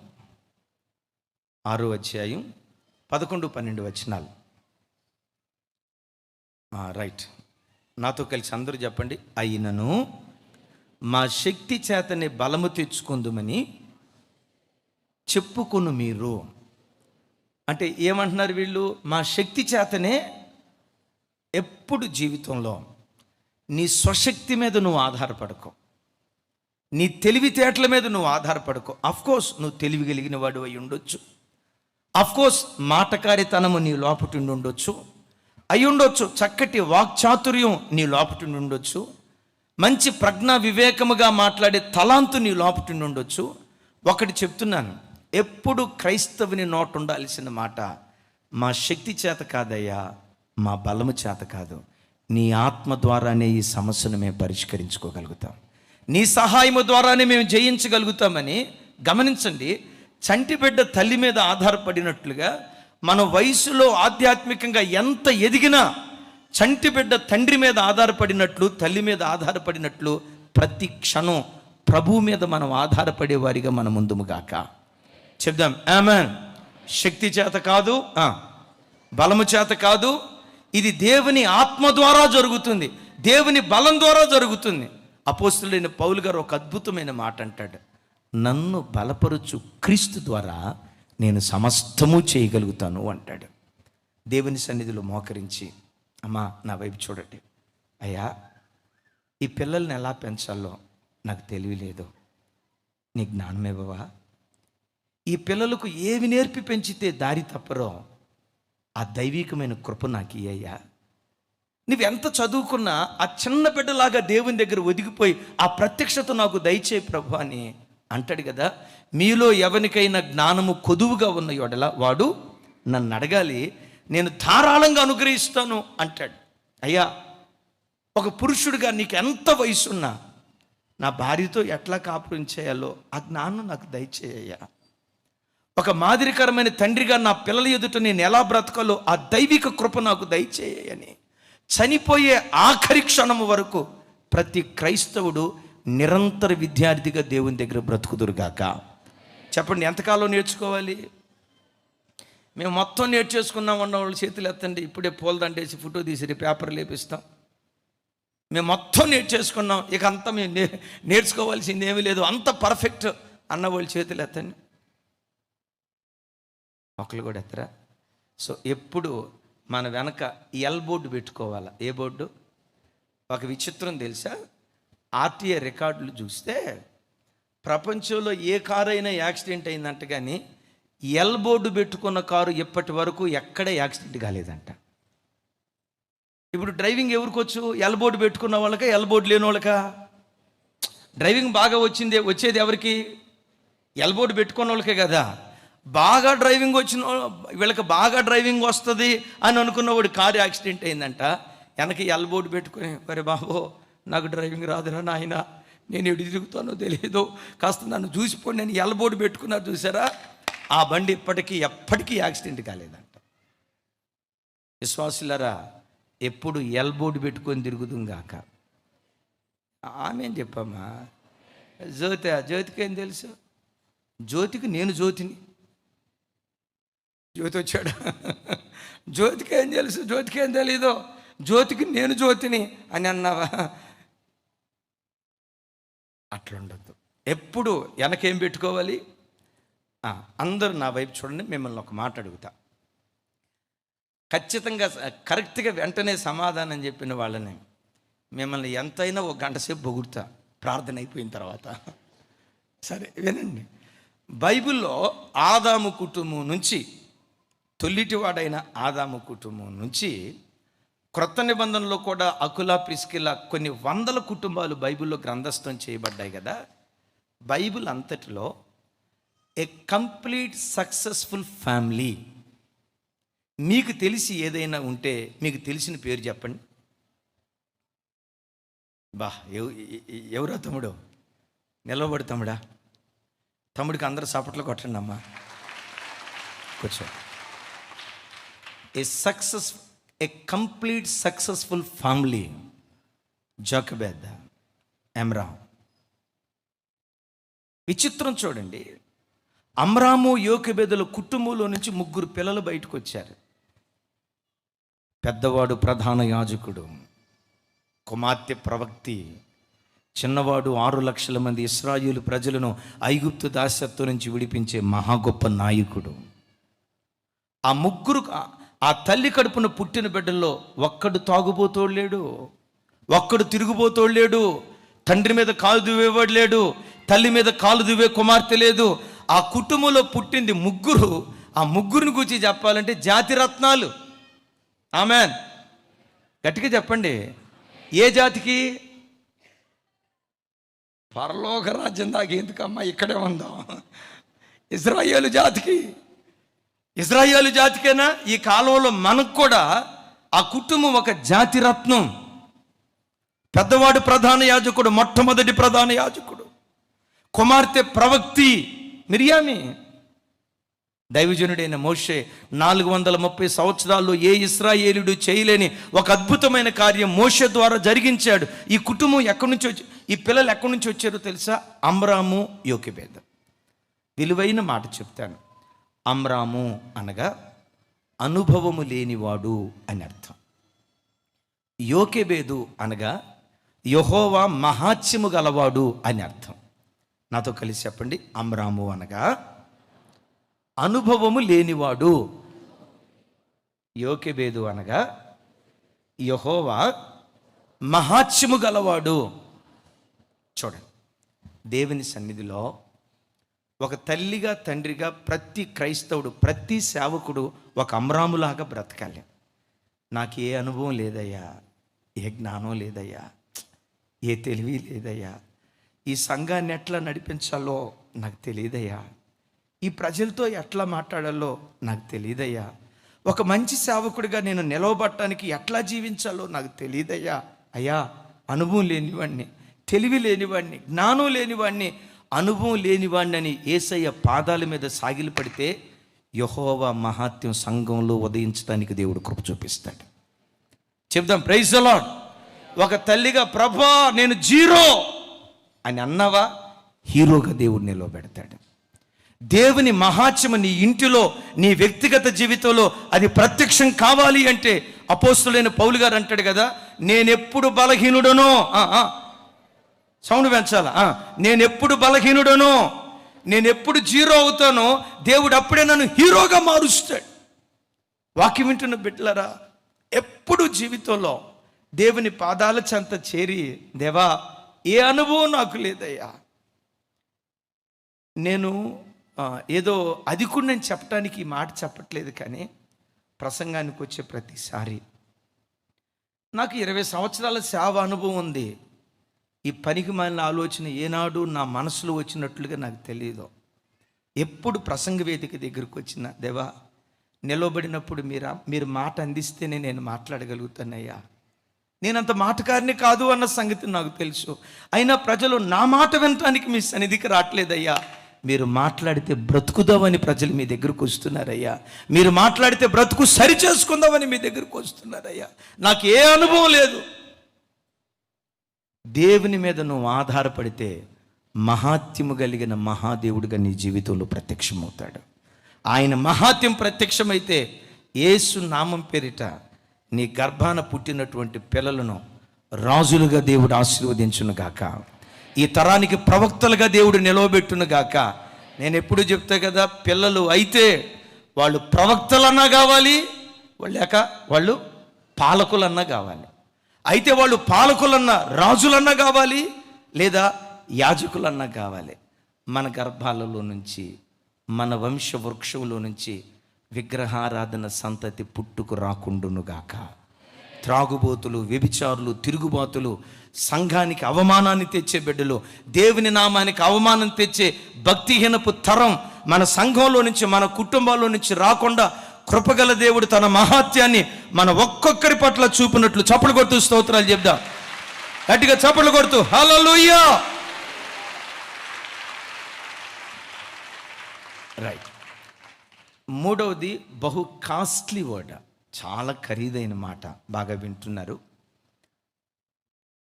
6వ అధ్యాయం 11-12 వచనాలు. రైట్, నాతో కలిసి అందరూ చెప్పండి. అయినను మా శక్తి చేతనే బలము తెచ్చుకుందుమని చెప్పుకొను మీరు. అంటే ఏమంటున్నారు వీళ్ళు? మా శక్తి చేతనే. ఎప్పుడు జీవితంలో నీ స్వశక్తి మీద నువ్వు ఆధారపడకు, నీ తెలివితేటల మీద నువ్వు ఆధారపడకు. అఫ్కోర్స్ నువ్వు తెలివి కలిగిన వాడు అయి ఉండొచ్చు, అఫ్కోర్స్ మాటకారితనము నీ లోపటి ఉండొచ్చు, అయి ఉండొచ్చు, చక్కటి వాక్చాతుర్యం నీ లోపటి ఉండొచ్చు, మంచి ప్రజ్ఞా వివేకముగా మాట్లాడే తలాంతు నీ లోపటి ఉండొచ్చు. ఒకటి చెప్తున్నాను, ఎప్పుడు క్రైస్తవుని నోట ఉండాల్సిన మాట, మా శక్తి చేత కాదయ్యా, మా బలము చేత కాదు, నీ ఆత్మ ద్వారానే ఈ సమస్యను మేము పరిష్కరించుకోగలుగుతాం, నీ సహాయము ద్వారానే మేము జయించగలుగుతామని. గమనించండి, చంటి బిడ్డ తల్లి మీద ఆధారపడినట్లుగా మన వయసులో ఆధ్యాత్మికంగా ఎంత ఎదిగినా చంటి బిడ్డ తండ్రి మీద ఆధారపడినట్లు, తల్లి మీద ఆధారపడినట్లు ప్రతి క్షణం ప్రభువు మీద మనం ఆధారపడే వారిగా మనం ముందుముగాక. చెప్దాం ఆమేన్. శక్తి చేత కాదు, బలము చేత కాదు, ఇది దేవుని ఆత్మ ద్వారా జరుగుతుంది, దేవుని బలం ద్వారా జరుగుతుంది. అపోస్తలుడైన పౌలు గారు ఒక అద్భుతమైన మాట అంటాడు, నన్ను బలపరుచు క్రీస్తు ద్వారా నేను సమస్తము చేయగలుగుతాను అంటాడు. దేవుని సన్నిధిలో మోకరించి, అమ్మా నా వైపు చూడండి, అయ్యా ఈ పిల్లల్ని ఎలా పెంచాలో నాకు తెలియలేదు, నీ జ్ఞానం ఇవ్వవా? ఈ పిల్లలకు ఏవి నేర్పి పెంచితే దారి తప్పరో ఆ దైవికమైన కృప నాకు ఇయ్యయ్యా. నువ్వెంత చదువుకున్నా ఆ చిన్న బిడ్డలాగా దేవుని దగ్గర ఒదిగిపోయి ఆ ప్రత్యక్షత నాకు దయచేయి ప్రభు అని అంటాడు కదా. మీలో ఎవరికైనా జ్ఞానము కొదువుగా ఉన్న యెడల వాడు నన్ను అడగాలి, నేను ధారాళంగా అనుగ్రహిస్తాను అంటాడు. అయ్యా, ఒక పురుషుడిగా నీకు ఎంత వయసున్నా నా భార్యతో ఎట్లా కాపురం చేయాలో ఆ జ్ఞానం నాకు దయచేయ్యా. ఒక మాదిరికరమైన తండ్రిగా నా పిల్లల ఎదుట నేను ఎలా బ్రతకాలో ఆ దైవిక కృప నాకు దయచేయని చనిపోయే ఆఖరి క్షణము వరకు ప్రతి క్రైస్తవుడు నిరంతర విద్యార్థిగా దేవుని దగ్గర బ్రతుకుదురుగాక. చెప్పండి, ఎంతకాలం నేర్చుకోవాలి? మేము మొత్తం నేర్చేసుకున్నాం అన్న వాళ్ళు చేతులు ఎత్తండి. ఇప్పుడే పూలదండేసి ఫోటో తీసి పేపర్ లేపిస్తాం. మేము మొత్తం నేర్చేసుకున్నాం, ఇక అంతా మేము నేర్చుకోవాల్సింది ఏమీ లేదు, అంత పర్ఫెక్ట్ అన్న వాళ్ళు చేతులు ఎత్తండి. ఒకళ్ళు కూడా ఎత్తరా? సో ఎప్పుడు మన వెనక ఎల్ బోర్డు పెట్టుకోవాలా. ఏ బోర్డు? ఒక విచిత్రం తెలుసా, ఆర్టీఏ రికార్డులు చూస్తే ప్రపంచంలో ఏ కారు అయినా యాక్సిడెంట్ అయిందంట, కానీ ఎల్ బోర్డు పెట్టుకున్న కారు ఇప్పటి వరకు ఎక్కడ యాక్సిడెంట్ కాలేదంట. ఇప్పుడు డ్రైవింగ్ ఎవరికొచ్చు? ఎల్ బోర్డు పెట్టుకున్న వాళ్ళకా, ఎల్ బోర్డు లేని వాళ్ళకా? డ్రైవింగ్ బాగా వచ్చేది ఎవరికి? ఎల్ బోర్డు పెట్టుకున్న వాళ్ళకే కదా. బాగా డ్రైవింగ్ వచ్చిన వీళ్ళకి బాగా డ్రైవింగ్ వస్తుంది అని అనుకున్నవాడు కారు యాక్సిడెంట్ అయిందంట, వెనక ఎల్ బోర్డు పెట్టుకుని, మరి బాబో నాకు డ్రైవింగ్ రాదురా నాయన, నేను ఎటు తిరుగుతానో తెలియదు, కాస్త నన్ను చూసిపోండి నేను ఎల్ బోర్డు పెట్టుకున్నారు చూసారా, ఆ బండి ఎప్పటికీ యాక్సిడెంట్ కాలేదంట. విశ్వాసులారా, ఎప్పుడు ఎల్ బోర్డు పెట్టుకొని తిరుగుతుంగాక. ఆమె ఏం చెప్పమ్మా? జ్యోతికి ఏం తెలుసు? జ్యోతికి నేను జ్యోతిని, జ్యోతి వచ్చాడు, జ్యోతికి ఏం తెలుసు? జ్యోతికి ఏం తెలీదు, జ్యోతికి నేను జ్యోతిని అని అన్నావా? అట్లుండద్దు. ఎప్పుడు వెనకేం పెట్టుకోవాలి? అందరూ నా వైపు చూడండి. మిమ్మల్ని ఒక మాట అడుగుతా. ఖచ్చితంగా కరెక్ట్గా వెంటనే సమాధానం చెప్పిన వాళ్ళని మిమ్మల్ని ఎంతైనా ఒక గంట సేపు పొగుడుతా ప్రార్థన అయిపోయిన తర్వాత. సరే వినండి. బైబిల్లో ఆదాము కుటుంబం నుంచి, తొల్లిటివాడైన ఆదాము కుటుంబం నుంచి క్రొత్త నిబంధనలో కూడా అకుల ప్రిస్కిల కొన్ని వందల కుటుంబాలు బైబిల్లో గ్రంథస్థం చేయబడ్డాయి కదా. బైబిల్ అంతటిలో ఏ కంప్లీట్ సక్సెస్ఫుల్ ఫ్యామిలీ మీకు తెలిసి ఏదైనా ఉంటే మీకు తెలిసిన పేరు చెప్పండి. ఎవరో తమ్ముడు నిలబడు తమ్ముడా. తమ్ముడికి అందరూ చప్పట్లు కొట్టండి అమ్మా. కూర్చో. A complete successful family. Jochebed, Amram. విచిత్రం చూడండి. అమ్రాము యోకెబెదుల కుటుంబంలో నుంచి 3 పిల్లలు బయటకు వచ్చారు. పెద్దవాడు ప్రధాన యాజకుడు, కుమార్తె ప్రవక్తి, చిన్నవాడు 6 లక్షల మంది ఇశ్రాయేలు ప్రజలను ఐగుప్తు దాస్యత్వం నుంచి విడిపించే మహా గొప్ప నాయకుడు. ఆ 3 ఆ తల్లి కడుపున పుట్టిన బిడ్డల్లో ఒక్కడు తాగుబోతోడు లేడు, ఒక్కడు తిరుగుబోతోడు లేడు, తండ్రి మీద కాలు దువ్వేవాడు లేడు, తల్లి మీద కాలు దువ్వే కుమార్తె లేదు. ఆ కుటుంబంలో పుట్టింది 3. ఆ 3ని గురించి చెప్పాలంటే జాతిరత్నాలు. ఆమెన్. గట్టిగా చెప్పండి. ఏ జాతికి? పరలోక రాజ్యం దాకా ఎందుకమ్మా, ఇక్కడే ఉందాం. ఇజ్రాయేలు జాతికి. ఇజ్రాయేలు జాతికైనా ఈ కాలంలో మనకు కూడా ఆ కుటుంబం ఒక జాతిరత్నం. పెద్దవాడు ప్రధాన యాజకుడు, మొట్టమొదటి ప్రధాన యాజకుడు. కుమార్తె ప్రవక్తి మిరియామి. దైవజనుడైన మోషే 430 సంవత్సరాల్లో ఏ ఇశ్రాయేలుడు చేయలేని ఒక అద్భుతమైన కార్యం మోషే ద్వారా జరిగించాడు. ఈ కుటుంబం ఎక్కడి నుంచి వచ్చి, ఈ పిల్లలు ఎక్కడి నుంచి వచ్చారో తెలుసా? అమ్రాము, యోకెబెదు. విలువైన మాట చెప్తాను. అమ్రాము అనగా అనుభవము లేనివాడు అని అర్థం. యోకెబెదు అనగా యెహోవా మహాత్మ్యము గలవాడు అని అర్థం. నాతో కలిసి చెప్పండి. అమ్రాము అనగా అనుభవము లేనివాడు, యోకెబెదు అనగా యెహోవా మహాత్మ్యము గలవాడు. చూడండి, దేవుని సన్నిధిలో ఒక తల్లిగా తండ్రిగా ప్రతి క్రైస్తవుడు, ప్రతి సేవకుడు ఒక అమ్రాములాగా బ్రతకాలి. నాకు ఏ అనుభవం లేదయ్యా, ఏ జ్ఞానం లేదయ్యా, ఏ తెలివి లేదయ్యా, ఈ సంఘాన్ని ఎట్లా నడిపించాలో నాకు తెలియదయ్యా, ఈ ప్రజలతో ఎట్లా మాట్లాడాలో నాకు తెలియదయ్యా, ఒక మంచి సేవకుడిగా నేను నిలవబట్టడానికి ఎట్లా జీవించాలో నాకు తెలియదయ్యా. అయ్యా, అనుభవం లేనివాడిని, తెలివి లేనివాడిని, జ్ఞానం లేనివాడిని, అనుభవం లేనివాడిని అని యేసయ్య పాదాల మీద సాగిలి పడితే యెహోవా మహాత్మ్యం సంఘంలో ఉదయించడానికి దేవుడు కృప చూపిస్తాడు. చెప్దాం, ప్రైజ్ ది లార్డ్. ఒక తల్లిగా ప్రభా నేను జీరో అని అన్నావా, హీరోగా దేవుడు నిలవబెడతాడు. దేవుని మహాత్మ్యం నీ ఇంటిలో, నీ వ్యక్తిగత జీవితంలో అది ప్రత్యక్షం కావాలి అంటే అపోస్తులైన పౌలు గారు అంటాడు కదా, నేనెప్పుడు బలహీనుడనో, సౌండ్ పెంచాలా, నేనెప్పుడు బలహీనుడనో, నేనెప్పుడు జీరో అవుతానో దేవుడు అప్పుడే నన్ను హీరోగా మారుస్తాడు. వాక్యం వింటున్న బిడ్డలారా, ఎప్పుడు జీవితంలో దేవుని పాదాల చెంత చేరి, దేవా ఏ అనుభవం నాకు లేదయ్యా, నేను ఏదో అధికుడిని చెప్పడానికి ఈ మాట చెప్పట్లేదు, కానీ ప్రసంగానికి వచ్చే ప్రతిసారి నాకు 20 సంవత్సరాల సేవ అనుభవం ఉంది. ఈ పనికి మాలిన ఆలోచన ఏనాడు నా మనసులో వచ్చినట్లుగా నాకు తెలియదు. ఎప్పుడు ప్రసంగ వేదిక దగ్గరికి వచ్చిన, దేవా నిలవబడినప్పుడు మీరు మాట అందిస్తేనే నేను మాట్లాడగలుగుతానయ్యా, నేనంత మాటకారిని కాదు అన్న సంగతి నాకు తెలుసు. అయినా ప్రజలు నా మాట వినటానికి మీ సన్నిధికి రావట్లేదయ్యా, మీరు మాట్లాడితే బ్రతుకుదామని ప్రజలు మీ దగ్గరకు వస్తున్నారయ్యా, మీరు మాట్లాడితే బ్రతుకు సరి చేసుకుందామని మీ దగ్గరకు వస్తున్నారయ్యా. నాకు ఏ అనుభవం లేదు. దేవుని మీద నువ్వు ఆధారపడితే మహాత్యము కలిగిన మహాదేవుడిగా నీ జీవితంలో ప్రత్యక్షమవుతాడు. ఆయన మహాత్యం ప్రత్యక్షమైతే యేసు నామం పేరిట నీ గర్భాన పుట్టినటువంటి పిల్లలను రాజులుగా దేవుడు ఆశీర్వదించును గాక, ఈ తరానికి ప్రవక్తలుగా దేవుడు నిలవబెట్టును గాక, నేను ఎప్పుడు చెప్తా కదా, పిల్లలు అయితే వాళ్ళు ప్రవక్తలన్నా కావాలి, వాళ్ళు పాలకులన్నా కావాలి. అయితే వాళ్ళు పాలకులన్నా రాజులన్నా కావాలి, లేదా యాజకులన్నా కావాలి. మన గర్భాలలో నుంచి, మన వంశ వృక్షంలో నుంచి విగ్రహారాధన సంతతి పుట్టుకు రాకుండునుగాక. త్రాగుబోతులు, వ్యభిచారులు, తిరుగుబాతులు, సంఘానికి అవమానాన్ని తెచ్చే బిడ్డలు, దేవుని నామానికి అవమానం తెచ్చే భక్తిహీనపు తరం మన సంఘంలో నుంచి, మన కుటుంబాల్లో నుంచి రాకుండా కృపగల దేవుడు తన మహాత్యాన్ని మన ఒక్కొక్కరి పట్ల చూపినట్లు చప్పలు కొడుతూ స్తోత్రాలు చెప్దాం. గట్టిగా చప్పలు కొడుతూ హల్లెలూయా. రైట్. మూడవది బహు కాస్ట్లీ వర్డ్, చాలా ఖరీదైన మాట. బాగా వింటున్నారు.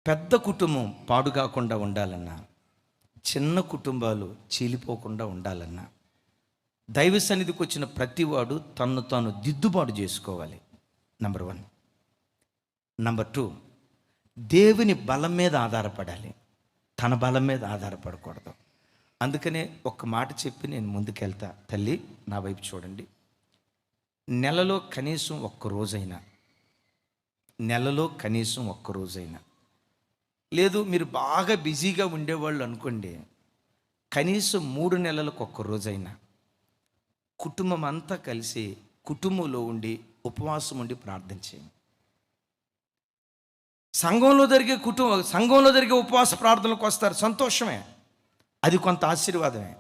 పెద్ద కుటుంబం పాడు కాకుండా ఉండాలన్నా, చిన్న కుటుంబాలు చీలిపోకుండా ఉండాలన్నా, దైవ సన్నిధికి వచ్చిన ప్రతివాడు తన్ను తాను దిద్దుబాటు చేసుకోవాలి. నంబర్ 1. నంబర్ 2, దేవుని బలం మీద ఆధారపడాలి, తన బలం మీద ఆధారపడకూడదు. అందుకనే ఒక్క మాట చెప్పి నేను ముందుకెళ్తా. తల్లి నా వైపు చూడండి. నెలలో కనీసం ఒక్క రోజైనా, లేదు మీరు బాగా బిజీగా ఉండేవాళ్ళు అనుకోండి, కనీసం 3 నెలలకు ఒక్క రోజైనా కుటుంబం అంతా కలిసి కుటుంబంలో ఉండి ఉపవాసం ఉండి ప్రార్థన చేయండి. సంఘంలో జరిగే ఉపవాస ప్రార్థనలకు వస్తారు, సంతోషమే, అది కొంత ఆశీర్వాదమే.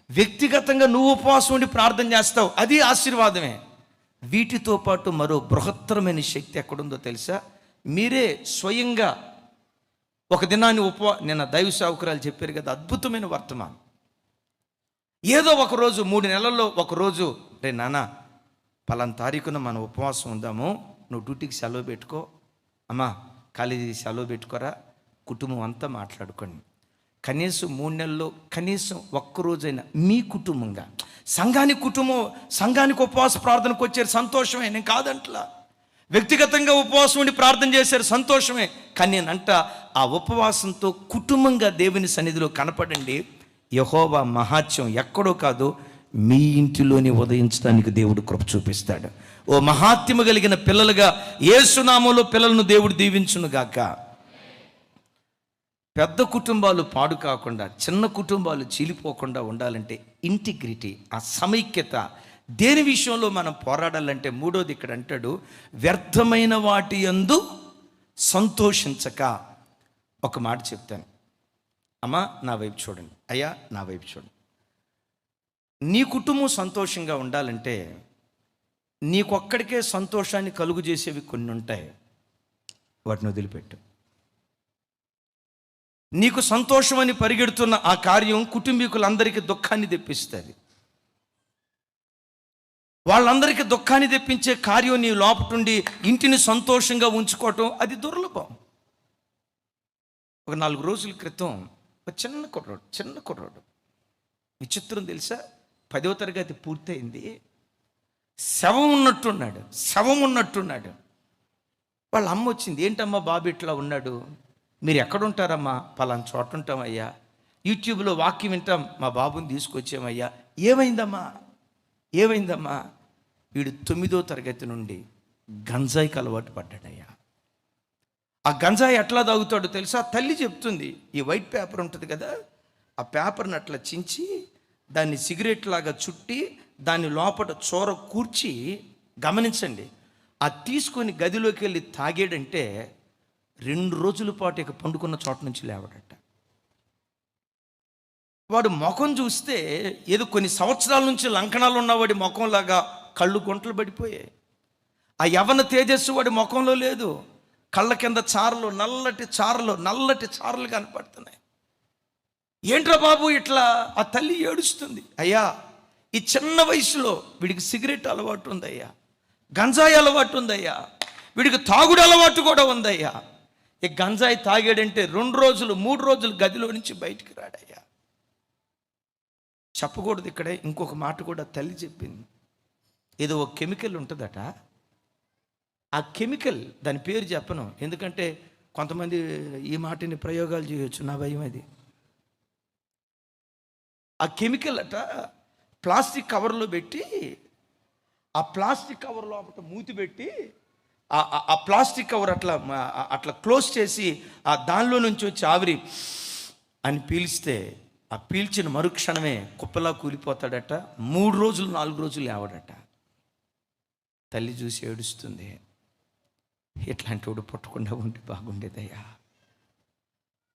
వ్యక్తిగతంగా నువ్వు ఉపవాసం ఉండి ప్రార్థన చేస్తావు, అది ఆశీర్వాదమే. వీటితో పాటు మరో బృహత్తరమైన శక్తి ఎక్కడుందో తెలుసా? మీరే స్వయంగా ఒక దినాన్ని నిన్న దైవ సేవకురాలు చెప్పారు కదా, అద్భుతమైన వర్తమానం. ఏదో ఒకరోజు 3 నెలల్లో ఒకరోజు, రే నాన్న పలానా తారీఖున మనం ఉపవాసం ఉందాము, నువ్వు డ్యూటీకి సెలవు పెట్టుకో, అమ్మా కాలేజీకి సెలవు పెట్టుకోరా, కుటుంబం అంతా మాట్లాడుకోండి. కనీసం 3 నెలల్లో కనీసం ఒక్కరోజైనా మీ కుటుంబంగా, సంఘానికి ఉపవాస ప్రార్థనకు వచ్చారు, సంతోషమే, నేను కాదంట్లా. వ్యక్తిగతంగా ఉపవాసం ఉండి ప్రార్థన చేశారు, సంతోషమే. కానీ నేనంట ఆ ఉపవాసంతో కుటుంబంగా దేవుని సన్నిధిలో కనపడండి. యెహోవా మహాత్యం ఎక్కడో కాదు, మీ ఇంటిలోని ఉదయించడానికి దేవుడు కృప చూపిస్తాడు. ఓ మహాత్యము కలిగిన పిల్లలుగా యేసునామములో పిల్లలను దేవుడు దీవించునుగాక. పెద్ద కుటుంబాలు పాడు కాకుండా, చిన్న కుటుంబాలు చీలిపోకుండా ఉండాలంటే ఇంటిగ్రిటీ, ఆ సమైక్యత, దేని విషయంలో మనం పోరాడాలంటే, మూడోది ఇక్కడ అంటాడు, వ్యర్థమైన వాటి యందు సంతోషించక. ఒక మాట చెప్తాను, అమ్మా నా వైపు చూడండి, అయ్యా నా వైపు చూడండి. నీ కుటుంబం సంతోషంగా ఉండాలంటే నీకొక్కడికే సంతోషాన్ని కలుగు చేసేవి కొన్ని ఉంటాయి, వాటిని వదిలిపెట్టు. నీకు సంతోషమని పరిగెడుతున్న ఆ కార్యం కుటుంబీకులందరికీ దుఃఖాన్ని తెప్పిస్తుంది. వాళ్ళందరికీ దుఃఖాన్ని తెప్పించే కార్యం నీ లోపటుండి ఇంటిని సంతోషంగా ఉంచుకోవటం అది దుర్లభం. ఒక 4 రోజుల క్రితం ఒక చిన్న కుర్రోడు విచిత్రం తెలుసా, 10వ తరగతి పూర్తయింది, శవం ఉన్నట్టున్నాడు. వాళ్ళ అమ్మ వచ్చింది, ఏంటమ్మా బాబు ఇట్లా ఉన్నాడు? మీరు ఎక్కడుంటారమ్మా? పలానా చోట ఉంటామయ్యా, యూట్యూబ్లో వాక్యం వింటాం, మా బాబుని తీసుకొచ్చామయ్యా. ఏమైందమ్మా? వీడు 9వ తరగతి నుండి గంజాయికి అలవాటు పడ్డాడయ్యా. ఆ గంజాయి ఎట్లా తాగుతాడో తెలుసా? తల్లి చెప్తుంది, ఈ వైట్ పేపర్ ఉంటుంది కదా, ఆ పేపర్ని అట్లా చించి దాన్ని సిగరెట్ లాగా చుట్టి దాని లోపల చోర కూర్చి, గమనించండి, ఆ తీసుకొని గదిలోకి వెళ్ళి తాగాడంటే 2 రోజుల పాటు ఇక పండుకున్న చోట నుంచి లేవడట. వాడు ముఖం చూస్తే ఏదో కొన్ని సంవత్సరాల నుంచి లంకణాలు ఉన్నవాడి ముఖంలాగా కళ్ళు గుంటలు పడిపోయాయి. ఆ యవ్వన తేజస్సు వాడి ముఖంలో లేదు. కళ్ళ కింద నల్లటి చారలు కనపడుతున్నాయి. ఏంట్రా బాబు ఇట్లా? ఆ తల్లి ఏడుస్తుంది, అయ్యా ఈ చిన్న వయసులో వీడికి సిగరెట్ అలవాటు ఉందయ్యా, గంజాయి అలవాటు ఉందయ్యా, వీడికి తాగుడు అలవాటు కూడా ఉందయ్యా. ఈ గంజాయి తాగాడంటే 2 రోజులు 3 రోజులు గదిలో నుంచి బయటికి రాడయ్యా. చెప్పకూడదు ఇక్కడే, ఇంకొక మాట కూడా తల్లి చెప్పింది. ఏదో ఒక కెమికల్ ఉంటుందట, ఆ కెమికల్, దాని పేరు చెప్పను ఎందుకంటే కొంతమంది ఈ మాటని ప్రయోగాలు చేయొచ్చు, నా భయం అది. ఆ కెమికల్ అట ప్లాస్టిక్ కవర్లో పెట్టి, ఆ ప్లాస్టిక్ కవర్ లోపల మూతి పెట్టి, ఆ ప్లాస్టిక్ కవర్ అట్లా క్లోజ్ చేసి ఆ దానిలో నుంచి వచ్చి ఆవిరి అని పీల్స్తే, ఆ పీల్చిన మరుక్షణమే కుప్పలా కూలిపోతాడట. 3 రోజులు 4 రోజులు లేవడట. తల్లి చూసి ఏడుస్తుంది, ఇట్లాంటి వాడు పుట్టకుండా ఉంటే బాగుండేదయ్యా.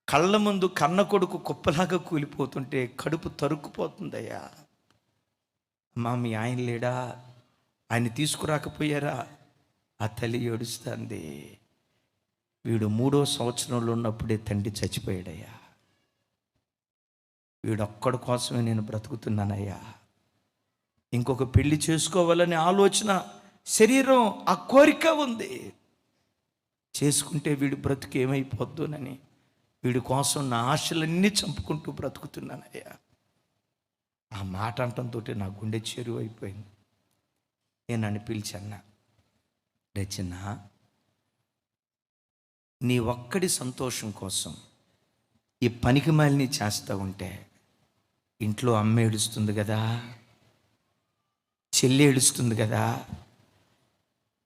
కళ్ళ ముందు కన్న కొడుకు కుప్పలాగా కూలిపోతుంటే కడుపు తరుక్కుపోతుందయ్యా. అమ్మా, మీ ఆయన లేడా? ఆయన తీసుకురాకపోయారా? ఆ తల్లి ఏడుస్తుంది. వీడు 3వ సంవత్సరంలో ఉన్నప్పుడే తండ్రి చచ్చిపోయాడయ్యా. వీడొక్కడి కోసమే నేను బ్రతుకుతున్నానయ్యా. ఇంకొక పెళ్లి చేసుకోవాలనే ఆలోచన, శరీరం ఆ కోరిక ఉంది. చేసుకుంటే వీడి బ్రతుకు ఏమైపోద్దునని వీడి కోసం నా ఆశలన్నీ చంపుకుంటూ బ్రతుకుతున్నానయ్యా. ఆ మాట అంటంతో నా గుండె చెరువు అయిపోయింది. నేను నన్ను పిలిచన్నా, రచన, నీ ఒక్కడి సంతోషం కోసం ఈ పనికి మాలిని చేస్తూ ఉంటే ఇంట్లో అమ్మ ఏడుస్తుంది కదా, చెల్లి ఏడుస్తుంది కదా,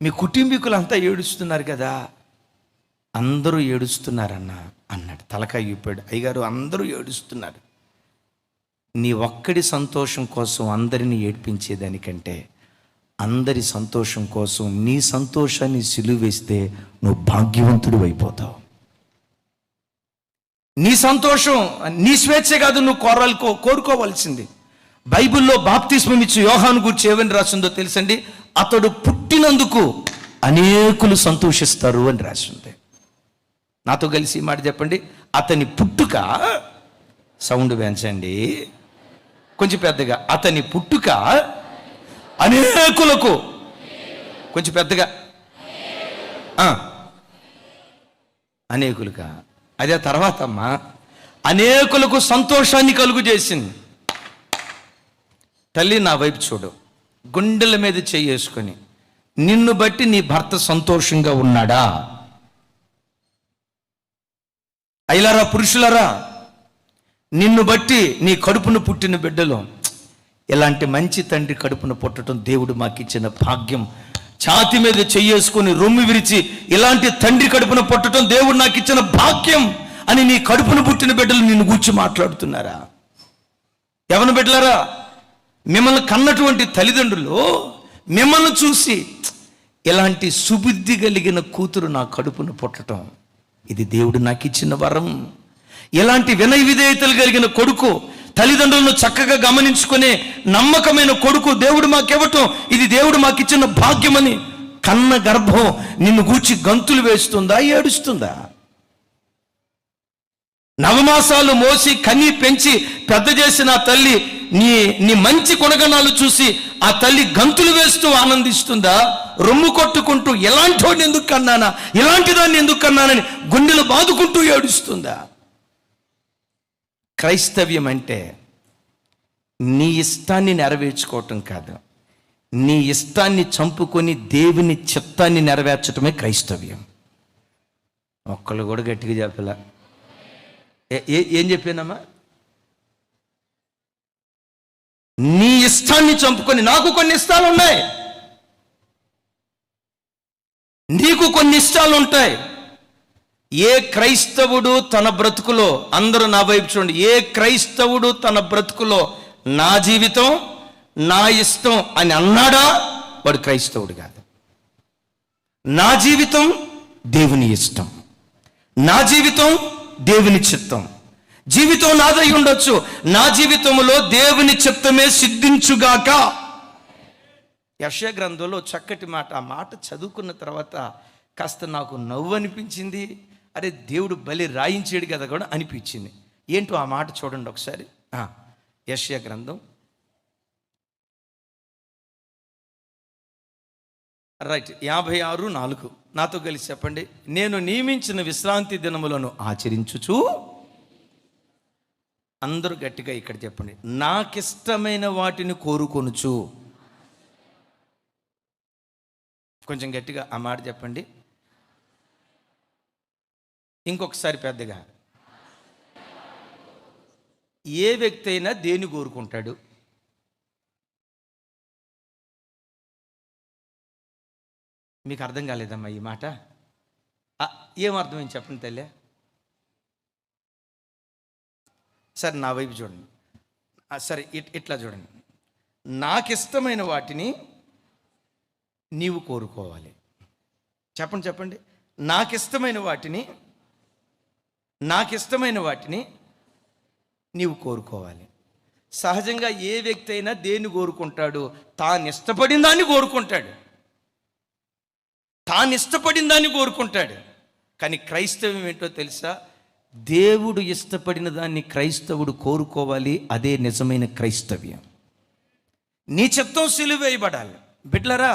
మీ కుటుంబీకులంతా ఏడుస్తున్నారు కదా, అందరూ ఏడుస్తున్నారన్నా అన్నాడు. తలకాయ ఊపాడు. అయ్యగారు, అందరూ ఏడుస్తున్నారు. నీ ఒక్కడి సంతోషం కోసం అందరినీ ఏడ్పించేదానికంటే అందరి సంతోషం కోసం నీ సంతోషాన్ని సిలువ వేస్తే నువ్వు భాగ్యవంతుడు అయిపోతావు. నీ సంతోషం, నీ స్వేచ్ఛ కాదు నువ్వు కోరుకోవాల్సింది. బైబిల్లో బాప్తిస్మం ఇచ్చి యోహాను గురించి ఏమని రాసిందో తెలుసండి? అతడు పుట్టినందుకు అనేకులు సంతోషిస్తారు అని రాసింది. నాతో కలిసి ఈ మాట చెప్పండి. అతని పుట్టుక, సౌండ్ పెంచండి కొంచెం పెద్దగా, అతని పుట్టుక అనేకులకు, కొంచెం పెద్దగా, అనేకులుగా. అదే తర్వాత అమ్మా, అనేకులకు సంతోషాన్ని కలుగు చేసింది. తల్లి, నా వైపు చూడు. గుండెల మీద చేసుకొని, నిన్ను బట్టి నీ భర్త సంతోషంగా ఉన్నాడా? అయ్యలారా, పురుషులారా, నిన్ను బట్టి నీ కడుపును పుట్టిన బిడ్డలు, ఇలాంటి మంచి తండ్రి కడుపును పుట్టడం దేవుడు మాకు ఇచ్చిన భాగ్యం. ఛాతి మీద చెయ్యేసుకొని రొమ్ము విరిచి ఇలాంటి తండ్రి కడుపున పుట్టడం దేవుడు నాకు ఇచ్చిన భాగ్యం అని నీ కడుపును పుట్టిన బిడ్డలు నిన్ను గూర్చి మాట్లాడుతున్నారా? ఎవరి బిడ్డలారా, మిమ్మల్ని కన్నటువంటి తల్లిదండ్రులు మిమ్మల్ని చూసి ఇలాంటి సుబుద్ధి కలిగిన కూతురు నా కడుపును పుట్టడం, ఇది దేవుడు నాకు ఇచ్చిన వరం. ఇలాంటి వినయ విధేయతలు కలిగిన కొడుకు, తల్లిదండ్రులను చక్కగా గమనించుకునే నమ్మకమైన కొడుకు దేవుడు మాకివ్వటం, ఇది దేవుడు మాకిచ్చిన భాగ్యమని కన్న గర్భం నిన్ను గూర్చి గంతులు వేస్తుందా, ఏడుస్తుందా? నవమాసాలు మోసి కని పెంచి పెద్ద చేసిన ఆ తల్లి నీ మంచి గుణగణాలు చూసి ఆ తల్లి గంతులు వేస్తూ ఆనందిస్తుందా? రొమ్ము కొట్టుకుంటూ ఎలాంటి వాడిని ఎందుకు కన్నానా, ఇలాంటి దాన్ని ఎందుకు కన్నానని గుండెలు బాదుకుంటూ ఏడుస్తుందా? క్రైస్తవ్యం అంటే నీ ఇష్టాన్ని నెరవేర్చుకోవటం కాదు, నీ ఇష్టాన్ని చంపుకొని దేవుని చిత్తాన్ని నెరవేర్చటమే క్రైస్తవ్యం. ఒక్కళ్ళు కూడా గట్టిగా చెప్పలా. ఏం చెప్పానమ్మా? నీ ఇష్టాన్ని చంపుకొని, నాకు కొన్ని ఇష్టాలు ఉన్నాయి, నీకు కొన్ని ఇష్టాలు ఉంటాయి. ఏ క్రైస్తవుడు తన బ్రతుకులో, అందరూ నా వైపు చూడండి, ఏ క్రైస్తవుడు తన బ్రతుకులో నా జీవితం నా ఇష్టం అని అన్నాడా, వాడు క్రైస్తవుడు కాదు. నా జీవితం దేవుని ఇష్టం, నా జీవితం దేవుని చిత్తం. జీవితం నాదై ఉండొచ్చు, నా జీవితంలో దేవుని చిత్తమే సిద్ధించుగాక. యెషయా గ్రంథంలో చక్కటి మాట. ఆ మాట చదువుకున్న తర్వాత కాస్త నాకు నవ్వు అనిపించింది. అరే, దేవుడు బలి రాయించాడు కదా కూడా అనిపించింది. ఏంటో ఆ మాట చూడండి ఒకసారి. యెషయా గ్రంథం రైట్ 56:4 నాతో కలిసి చెప్పండి. నేను నియమించిన విశ్రాంతి దినములను ఆచరించుచు, అందరూ గట్టిగా ఇక్కడ చెప్పండి, నాకిష్టమైన వాటిని కోరుకొనుచు. కొంచెం గట్టిగా ఆ మాట చెప్పండి. ఇంకొకసారి పెద్దగా. ఏ వ్యక్తి అయినా దేన్ని కోరుకుంటాడు? మీకు అర్థం కాలేదమ్మా ఈ మాట? ఏం అర్థమైంది చెప్పండి తల్లి. సరే నా వైపు చూడండి. సరే ఇట్లా చూడండి. నాకిష్టమైన వాటిని నీవు కోరుకోవాలి. చెప్పండి చెప్పండి. నాకిష్టమైన వాటిని నీవు కోరుకోవాలి. సహజంగా ఏ వ్యక్తి అయినా దేన్ని కోరుకుంటాడు? తాను ఇష్టపడిన దాన్ని కోరుకుంటాడు. కానీ క్రైస్తవం ఏంటో తెలుసా? దేవుడు ఇష్టపడిన దాన్ని క్రైస్తవుడు కోరుకోవాలి. అదే నిజమైన క్రైస్తవ్యం. నీ చిత్తం సిలువేయబడాలి. బిడ్లరా,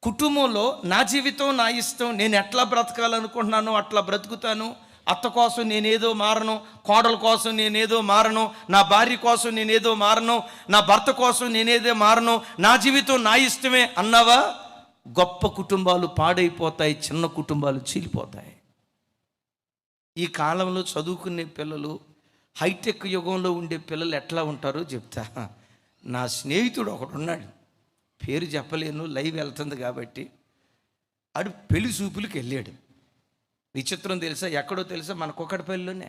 కుటుంబంలో నా జీవితం నా ఇష్టం, నేను ఎట్లా బ్రతకాలనుకుంటున్నానో అట్లా బ్రతుకుతాను. అత్త కోసం నేనేదో మారను, కోడల కోసం నేనేదో మారను, నా భార్య కోసం నేనేదో మారను, నా భర్త కోసం నేనేదో మారను, నా జీవితం నా ఇష్టమే అన్నావా, గొప్ప కుటుంబాలు పాడైపోతాయి, చిన్న కుటుంబాలు చీలిపోతాయి. ఈ కాలంలో చదువుకునే పిల్లలు, హైటెక్ యుగంలో ఉండే పిల్లలు ఎట్లా ఉంటారో చెప్తా. నా స్నేహితుడు ఒకడు ఉన్నాడు, పేరు చెప్పలేను, లైవ్ వెళ్తుంది కాబట్టి. ఆడు పెళ్లి చూపులకు వెళ్ళాడు. విచిత్రం తెలుసా? ఎక్కడో తెలుసా? మన కుక్కడపల్లిలోనే.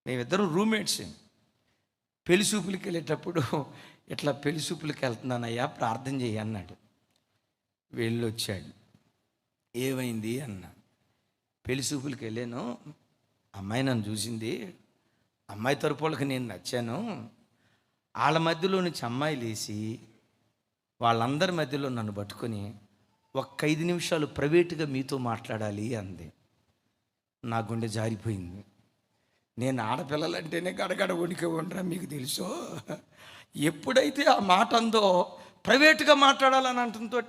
మేమిద్దరం రూమ్మేట్స్. పెళ్లి చూపులకు వెళ్ళేటప్పుడు ఇట్లా పెళ్లి చూపులకు వెళ్తున్నానయ్యా, ప్రార్థన చేయి అన్నాడు. వెళ్ళొచ్చాడు. ఏమైంది అన్న. పెళ్లి చూపులకు వెళ్ళాను, అమ్మాయి నన్ను చూసింది, అమ్మాయి తరపు వాళ్ళకి నేను నచ్చాను, వాళ్ళ మధ్యలో నుంచి అమ్మాయి లేచి వాళ్ళందరి మధ్యలో నన్ను పట్టుకొని ఒక్క 5 నిమిషాలు ప్రైవేటుగా మీతో మాట్లాడాలి అంది. నా గుండె జారిపోయింది. నేను ఆడపిల్లలంటేనే గడగడ వణికే ఉండరా, మీకు తెలుసో. ఎప్పుడైతే ఆ మాట అందో, ప్రైవేటుగా మాట్లాడాలని అంటంతో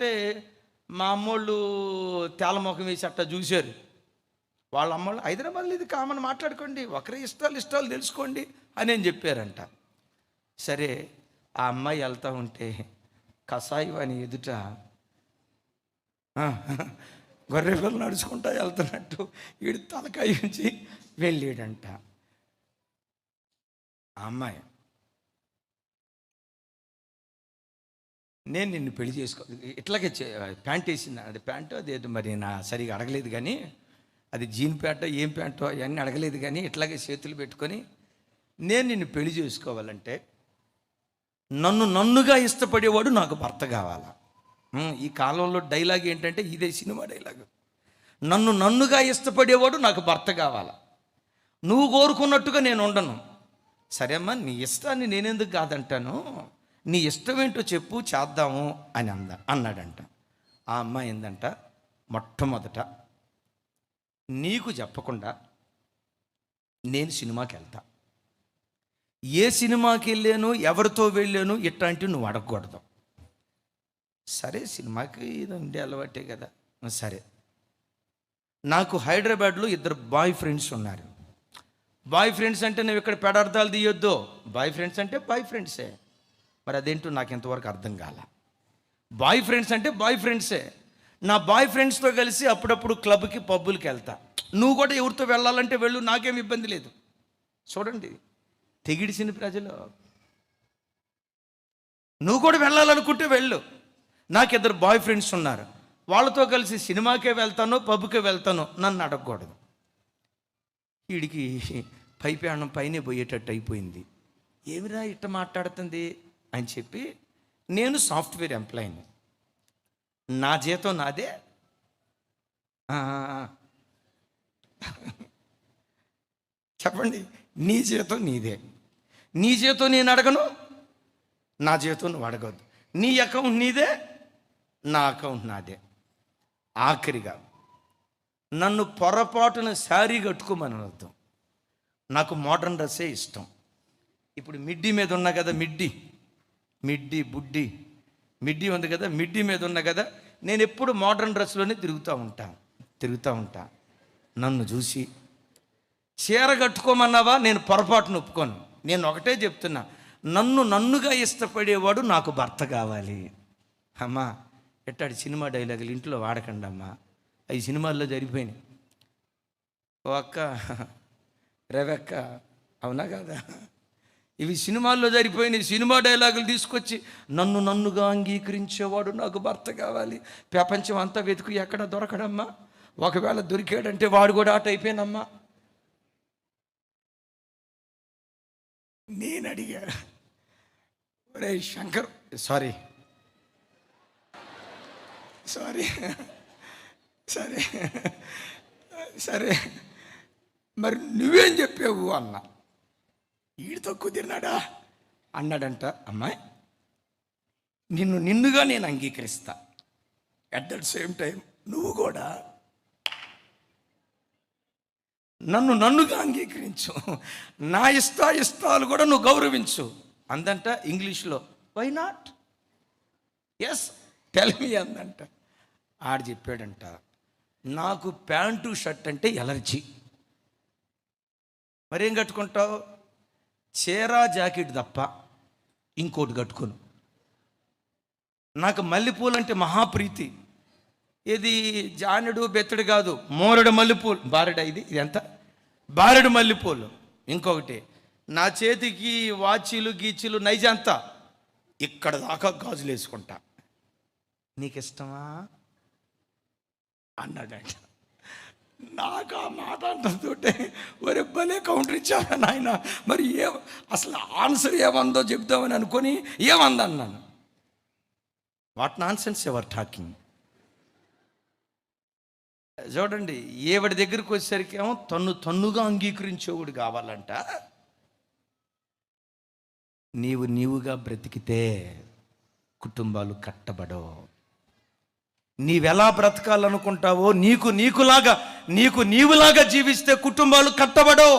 మా అమ్మోళ్ళు తేలమొఖం వేసి అట్టా చూశారు. వాళ్ళ అమ్మోళ్ళు, హైదరాబాద్లో ఇది కామన్, మాట్లాడుకోండి, ఒకరి ఇష్టాలు తెలుసుకోండి అని ఏం చెప్పారంట. సరే, ఆ అమ్మాయి వెళ్తూ ఉంటే కసాయి అని ఎదుట గొర్రె పిల్లలు నడుచుకుంటా వెళ్తున్నట్టు వీడు తలకాయ ఉంచి వెళ్ళాడంట. ఆ అమ్మాయి, నేను నిన్ను పెళ్లి చేసుకో, ఇట్లాగే ప్యాంట్ వేసింది. అది ప్యాంటు అదేదో మరి నా సరిగా అడగలేదు, కానీ అది జీన్ ప్యాంటో ఏం ప్యాంటో అవన్నీ అడగలేదు, కానీ ఇట్లాగే చేతులు పెట్టుకొని, నేను నిన్ను పెళ్లి చేసుకోవాలంటే నన్నుగా ఇష్టపడేవాడు నాకు భర్త కావాలా. ఈ కాలంలో డైలాగ్ ఏంటంటే ఇదే సినిమా డైలాగ్. నన్నుగా ఇష్టపడేవాడు నాకు భర్త కావాలా. నువ్వు కోరుకున్నట్టుగా నేను ఉండను. సరే అమ్మా, నీ ఇష్టాన్ని నేనెందుకు కాదంటాను, నీ ఇష్టం ఏంటో చెప్పు, చేద్దాము అని అన్నాడంట. ఆ అమ్మాయి ఏందంట, మొట్టమొదట నీకు చెప్పకుండా నేను సినిమాకి వెళ్తా, ఏ సినిమాకి వెళ్ళాను, ఎవరితో వెళ్ళాను, ఇట్లాంటివి నువ్వు అడగకూడదు. సరే, సినిమాకి ఇది ఉండే అలవాటే కదా. సరే, నాకు హైదరాబాద్లో 2 బాయ్ ఫ్రెండ్స్ ఉన్నారు. బాయ్ ఫ్రెండ్స్ అంటే నువ్వు ఇక్కడ పెడార్థాలు తీయొద్దు. బాయ్ ఫ్రెండ్స్ అంటే బాయ్ ఫ్రెండ్సే. మరి అదేంటో నాకు ఇంతవరకు అర్థం కాల. బాయ్ ఫ్రెండ్స్ అంటే బాయ్ ఫ్రెండ్సే. నా బాయ్ ఫ్రెండ్స్తో కలిసి అప్పుడప్పుడు క్లబ్కి, పబ్బులకి వెళ్తా. నువ్వు కూడా ఎవరితో వెళ్ళాలంటే వెళ్ళు, నాకేం ఇబ్బంది లేదు. చూడండి, తెగిడిసిన ప్రజలు, నువ్వు కూడా వెళ్ళాలనుకుంటే వెళ్ళు. నాకు 2 బాయ్ ఫ్రెండ్స్ ఉన్నారు, వాళ్ళతో కలిసి సినిమాకే వెళ్తాను, పబ్కే వెళ్తాను, నన్ను అడగకూడదు. వీడికి పైప్యాణం పైనే పోయేటట్టు అయిపోయింది. ఏమిరా ఇట్ట మాట్లాడుతుంది అని చెప్పి, నేను సాఫ్ట్వేర్ ఎంప్లాయీని, నా జీతం నాదే. చెప్పండి, నీ జీతం నీదే, నీ జీతం నేను అడగను, నా జీతం నువ్వు అడగద్దు. నీ అకౌంట్ నీదే, నా అకౌంట్ నాదే. ఆఖరిగా నన్ను పొరపాటున శారీ కట్టుకోమని అర్థం. నాకు మోడర్న్ డ్రెస్సే ఇష్టం. ఇప్పుడు మిడ్డీ మీద ఉన్నా కదా, మిడ్డీ బుడ్డి ఉంది కదా, మిడ్డీ మీద ఉన్నా కదా, నేను ఎప్పుడు మోడర్న్ డ్రెస్లోనే తిరుగుతూ ఉంటా. నన్ను చూసి చీర కట్టుకోమన్నావా, నేను పొరపాటును ఒప్పుకోను. నేను ఒకటే చెప్తున్నా, నన్నుగా ఇష్టపడేవాడు నాకు భర్త కావాలి. అమ్మా, ఎట్టాడు సినిమా డైలాగులు ఇంట్లో వాడకండి అమ్మా, అవి సినిమాల్లో జరిగిపోయినాయి. ఓ అక్క, రెవెక్క అవునా కాదా? ఇవి సినిమాల్లో జరిపోయినాయి. సినిమా డైలాగులు తీసుకొచ్చి నన్నుగా అంగీకరించేవాడు నాకు భర్త కావాలి, ప్రపంచం అంతా వెతుకు ఎక్కడ దొరకడమ్మా, ఒకవేళ దొరికాడంటే వాడు కూడా ఆట అయిపోయినమ్మా. నేను అడిగా, ఒరే శంకర్, సారీ సరే సరే మరి నువ్వేం చెప్పావు అన్న. ఈడితో కుదిరినాడా అన్నాడంట. అమ్మాయి, నిన్నుగా నేను అంగీకరిస్తా, అట్ దట్ సేమ్ టైం నువ్వు కూడా నన్నుగా అంగీకరించు, నా ఇష్టాలు కూడా నువ్వు గౌరవించు అందంట. ఇంగ్లీష్లో why not, yes tell me అందంట. ఆడు చెప్పాడంట, నాకు ప్యాంటు షర్ట్ అంటే ఎలర్జీ, మరేం కట్టుకుంటావు, చీర జాకెట్ తప్ప ఇంకోటి కట్టుకోను, నాకు మల్లెపూలు అంటే మహాప్రీతి, ఇది జానుడు బెత్తడు కాదు, మోరడు మల్లెపూలు, బారెడు, ఇది ఎంత బారెడు మల్లెపూలు. ఇంకొకటి, నా చేతికి వాచీలు గీచీలు నైజంతా ఇక్కడ దాకా గాజులు వేసుకుంటా, నీకు ఇష్టమా అన్నాడంట. నాకు ఆ మాట అంటుంటే ఒరే భలే కౌంటర్ ఇచ్చారా నాయన, మరి అసలు ఆన్సర్ ఏమందో చెప్తామని అనుకొని ఏమందన్నాను. What nonsense ever talking. చూడండి, ఏవిడి దగ్గరికి వచ్చేసరికి ఏమో తన్నుగా అంగీకరించేవాడు కావాలంట. నీవుగా బ్రతికితే కుటుంబాలు కట్టబడవు. నీవెలా బ్రతకాలనుకుంటావో నీవులాగా జీవిస్తే కుటుంబాలు కట్టబడవు.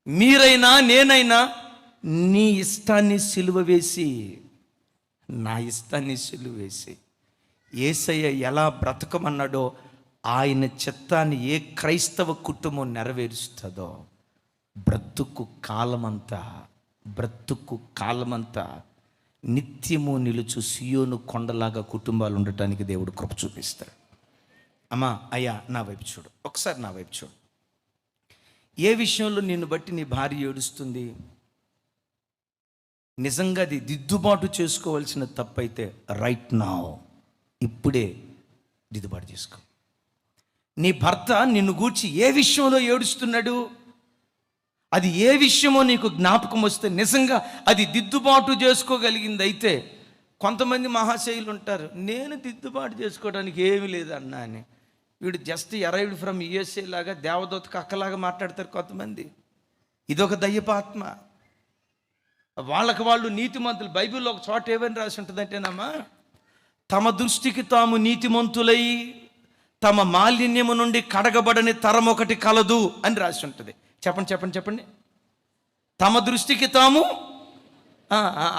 మీరైనా నేనైనా నీ ఇష్టాన్ని సిలువ వేసి, నా ఇష్టాన్ని సిలువ వేసి యేసయ్య ఎలా బ్రతకమన్నాడో ఆయన చిత్తాన్ని ఏ క్రైస్తవ కుటుంబం నెరవేరుస్తుందో బ్రతుకు కాలమంతా నిత్యము నిలుచు సియోను కొండలాగా కుటుంబాలు ఉండటానికి దేవుడు కృప చూపిస్తాడు. అమ్మా, అయ్యా, నా వైపు చూడు, ఒకసారి నా వైపు చూడు. ఏ విషయంలో నిన్ను బట్టి నీ భార్య ఏడుస్తుంది, నిజంగా అది దిద్దుబాటు చేసుకోవాల్సిన తప్పైతే రైట్ నౌ, ఇప్పుడే దిద్దుబాటు చేసుకో. నీ భర్త నిన్ను గూర్చి ఏ విషయంలో ఏడుస్తున్నాడు, అది ఏ విషయమో నీకు జ్ఞాపకం వస్తే నిజంగా అది దిద్దుబాటు చేసుకోగలిగింది అయితే, కొంతమంది మహాశయులు ఉంటారు, నేను దిద్దుబాటు చేసుకోవడానికి ఏమీ లేదన్నా అని, వీడు జస్ట్ అరైవ్డ్ ఫ్రమ్ యుఎస్ఏ లాగా దేవదూతకు అక్కలాగా మాట్లాడతారు కొంతమంది. ఇదొక దయ్యపాత్మ. వాళ్ళు నీతిమంతులు. బైబిల్లో ఒక చోట ఏమని రాసి ఉంటుందంటేనమ్మా, తమ దృష్టికి తాము నీతిమంతులై తమ మాలిన్యము నుండి కడగబడని తరం ఒకటి కలదు అని రాసి ఉంటుంది. చెప్పండి. తమ దృష్టికి తాము,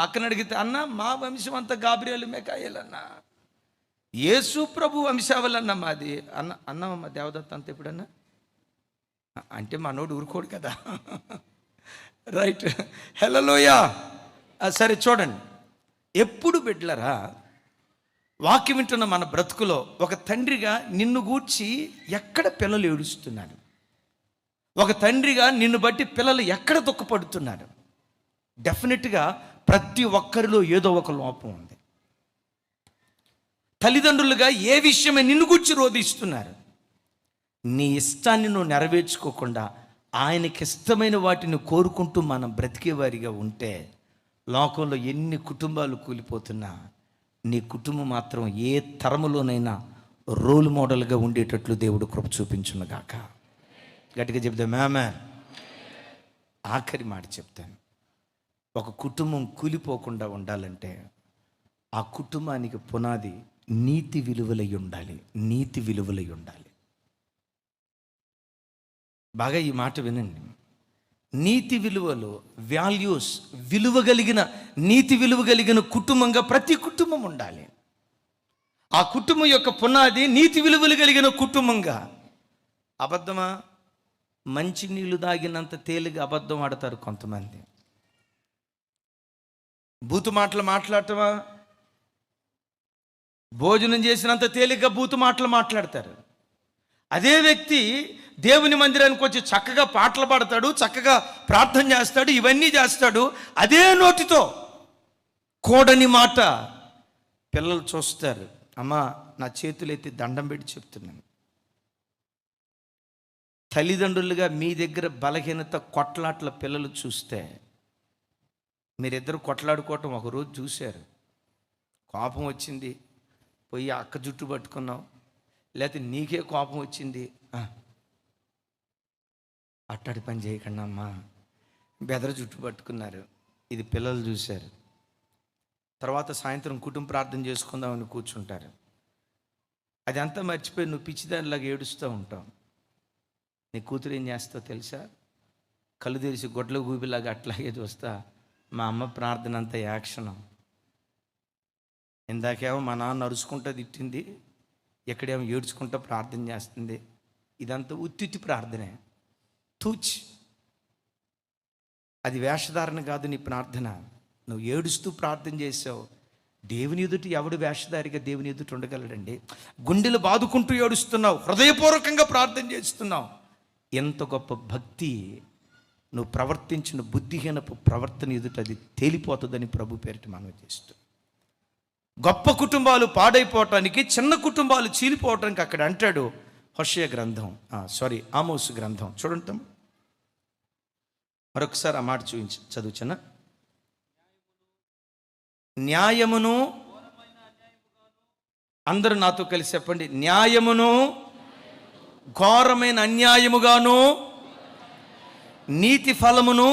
అక్కని అడిగితే అన్న మా వంశం అంతా గాబ్రియేలు మిఖాయేలు అన్న, యేసు ప్రభు వంశావళన్న మాది అన్నమ్మ దేవదత్త అంత ఎప్పుడన్నా అంటే మనోడు ఊరుకోడు కదా. రైట్, హల్లెలూయా. సరే చూడండి, ఎప్పుడు బిడ్డలరా వాక్యం వింటున్న మన బ్రతుకులో ఒక తండ్రిగా నిన్ను గూర్చి ఎక్కడ పిల్లలు ఏడుస్తున్నారు, ఒక తండ్రిగా నిన్ను బట్టి పిల్లలు ఎక్కడ దుఃఖపడుతున్నారు. డెఫినెట్గా ప్రతి ఒక్కరిలో ఏదో ఒక లోపం ఉంది. తల్లిదండ్రులుగా ఏ విషయమే నిన్ను గూర్చి రోధిస్తున్నారు. నీ ఇష్టాన్ని నువ్వు నెరవేర్చుకోకుండా ఆయనకి ఇష్టమైన వాటిని కోరుకుంటూ మనం బ్రతికేవారిగా ఉంటే లోకంలో ఎన్ని కుటుంబాలు కూలిపోతున్నా నీ కుటుంబం మాత్రం ఏ తరములోనైనా రోల్ మోడల్గా ఉండేటట్లు దేవుడు కృప చూపించునుగాక. గట్టిగా చెప్తాం ఆమేన్. ఆఖరి మాట చెప్తాను, ఒక కుటుంబం కూలిపోకుండా ఉండాలంటే ఆ కుటుంబానికి పునాది నీతి విలువలై ఉండాలి. బాగా ఈ మాట వినండి. నీతి విలువలు, వాల్యూస్, నీతి విలువ కలిగిన కుటుంబంగా ప్రతి కుటుంబం ఉండాలి. ఆ కుటుంబం యొక్క పునాది నీతి విలువలు కలిగిన కుటుంబంగా. అబద్ధమా? మంచి నీళ్లు దాగినంత తేలిగా అబద్ధం ఆడతారు కొంతమంది. బూతు మాటలు మాట్లాడటమా? భోజనం చేసినంత తేలిగ్గా బూతు మాటలు మాట్లాడతారు. అదే వ్యక్తి దేవుని మందిరానికి వచ్చి చక్కగా పాటలు పాడతాడు, చక్కగా ప్రార్థన చేస్తాడు, ఇవన్నీ చేస్తాడు. అదే నోటితో కోడని మాట పిల్లలు చూస్తారు. అమ్మా, నా చేతులు ఎత్తి దండం పెట్టి చెప్తున్నాను, తల్లిదండ్రులుగా మీ దగ్గర బలహీనత, కొట్లాట్ల పిల్లలు చూస్తే, మీరిద్దరు కొట్లాడుకోవటం ఒకరోజు చూశారు, కోపం వచ్చింది, పోయి అక్క జుట్టు పట్టుకున్నావు, లేకపోతే నీకే కోపం వచ్చింది, అట్టడి పని చేయకండి అమ్మా, బెదర జుట్టు పట్టుకున్నారు. ఇది పిల్లలు చూశారు. తర్వాత సాయంత్రం కుటుంబ ప్రార్థన చేసుకుందామని కూర్చుంటారు. అది అంతా మర్చిపోయి నువ్వు పిచ్చిదానిలాగా ఏడుస్తూ ఉంటావు. నీ కూతురు ఏం చేస్తావు తెలుసా? కళ్ళు తెరిచి గొడ్ల గూబిలాగా అట్లాగే చూస్తా, మా అమ్మ ప్రార్థన అంతా యాక్షను. ఇందాకేమో మా నాన్న అరుచుకుంటూ తిట్టింది, ఎక్కడేమో ఏడ్చుకుంటూ ప్రార్థన చేస్తుంది. ఇదంతా ఉత్తిటి ప్రార్థనే, తూచి. అది వేషధారణ కాదు నీ ప్రార్థన. నువ్వు ఏడుస్తూ ప్రార్థన చేసావు. దేవుని ఎదుటి ఎవడు వేషధారిగా దేవుని ఎదుటి ఉండగలడండి? గుండెలు బాదుకుంటూ ఏడుస్తున్నావు, హృదయపూర్వకంగా ప్రార్థన చేస్తున్నావు. ఎంత గొప్ప భక్తి! నువ్వు ప్రవర్తించిన బుద్ధిహీనపు ప్రవర్తన ఎదుట అది తేలిపోతుందని ప్రభు పేరిట మనవి చేస్తూ, గొప్ప కుటుంబాలు పాడైపోవటానికి, చిన్న కుటుంబాలు చీలిపోవటానికి అక్కడ అంటాడు. హోషేయ గ్రంథం, ఆమోసు గ్రంథం చూడండి. మరొకసారి ఆ మాట చదువుచనా. న్యాయమును, అందరూ నాతో కలిసి చెప్పండి, న్యాయమును ఘోరమైన అన్యాయముగాను, నీతి ఫలమును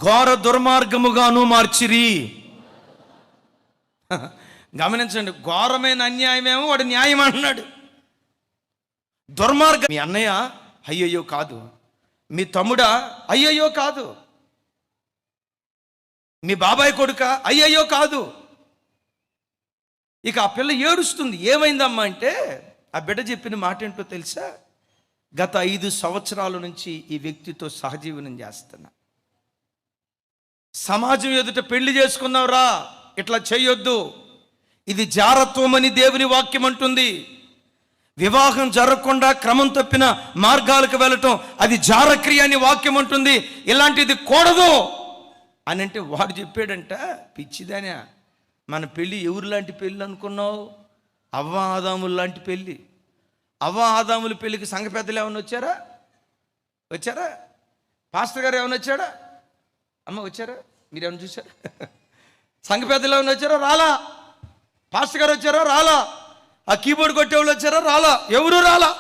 ఘోర దుర్మార్గముగాను మార్చిరి. గమనించండి, ఘోరమైన అన్యాయమేమో వాడు న్యాయం అంటున్నాడు, దుర్మార్గం. మీ అన్నయ్య అయ్యయ్యో కాదు, మీ తమ్ముడా అయ్యయ్యో కాదు, మీ బాబాయ్ కొడుక అయ్యయ్యో కాదు. ఇక ఆ పిల్ల ఏడుస్తుంది. ఏమైందమ్మా అంటే, ఆ బిడ్డ చెప్పిన మాట ఏంటో తెలుసా? గత 5 సంవత్సరాల నుంచి ఈ వ్యక్తితో సహజీవనం చేస్తున్నా, సమాజం ఎదుట పెళ్లి చేసుకున్నావు రా, ఇట్లా చేయొద్దు, ఇది జారత్వం అని దేవుని వాక్యం అంటుంది. వివాహం జరగకుండా క్రమం తప్పిన మార్గాలకు వెళ్ళటం అది జారక్రియ అని వాక్యం అంటుంది. ఇలాంటిది కూడదు అని అంటే వాడు చెప్పాడంట, పిచ్చిదానే, మన పెళ్ళి ఎవరు లాంటి పెళ్ళి అనుకున్నావు? అవ్వ ఆదాములు లాంటి పెళ్ళి. అవ్వ ఆదాముల పెళ్ళికి సంఘ పెద్దలు ఏమైనా వచ్చారా? పాస్టర్ గారు ఏమైనా వచ్చాడా? అమ్మ వచ్చారా? మీరు ఏమైనా చూసారా? సంఘ పెద్దలు ఏమైనా వచ్చారా? రాలా. పాస్టర్ గారు వచ్చారా? రాలా. ఆ కీబోర్డ్ కొట్టేవాళ్ళు వచ్చారా? రాలా. ఎవరు రాలా.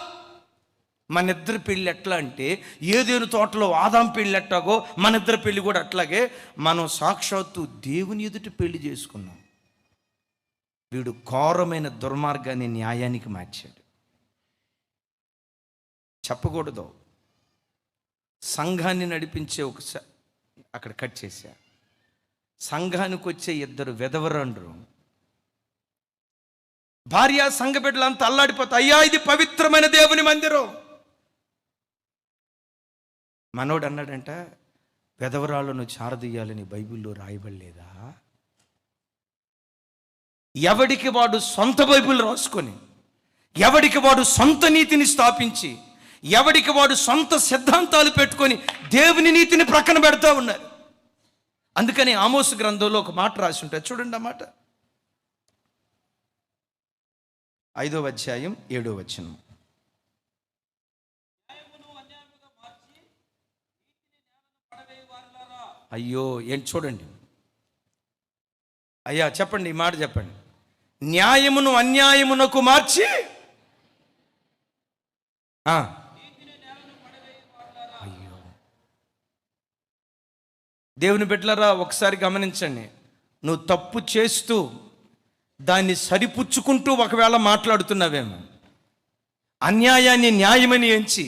మన ఇద్దరి పెళ్ళి ఎట్లా అంటే, ఏదేను తోటలో ఆదాం పెళ్ళి ఎట్టాగో మన ఇద్దరి పెళ్ళి కూడా అట్లాగే మనం సాక్షాత్తు దేవుని ఎదుటి పెళ్లి చేసుకున్నాం. వీడు ఘోరమైన దుర్మార్గాన్ని న్యాయానికి మార్చాడు. చెప్పకూడదు. సంఘాన్ని నడిపించే అక్కడ కట్ చేశా. సంఘానికి వచ్చే 2 వెధవరండ్రు, భార్య సంఘ బిడ్డలంతా అల్లాడిపోతా, అయ్యా ఇది పవిత్రమైన దేవుని మందిరం. మనోడు అన్నాడంట, వెధవరాలను చారదీయాలని బైబిల్లో రాయబడలేదా? ఎవడికి వాడు సొంత బైబిల్ రాసుకొని, ఎవడికి వాడు సొంత నీతిని స్థాపించి, ఎవడికి వాడు సొంత సిద్ధాంతాలు పెట్టుకొని దేవుని నీతిని ప్రక్కన పెడతా ఉన్నారు. అందుకని ఆమోసు గ్రంథంలో ఒక మాట రాసి ఉంటారు, చూడండి ఆ మాట. 5వ అధ్యాయం 7వ వచనం. అయ్యో ఏంటి చూడండి అయ్యా, చెప్పండి ఈ మాట చెప్పండి. న్యాయమును అన్యాయమునకు మార్చి, అయ్యో దేవుని బిడ్డలారా, ఒకసారి గమనించండి. నువ్వు తప్పు చేస్తూ దాన్ని సరిపుచ్చుకుంటూ ఒకవేళ మాట్లాడుతున్నావేమో, అన్యాయాన్ని న్యాయమని ఎంచి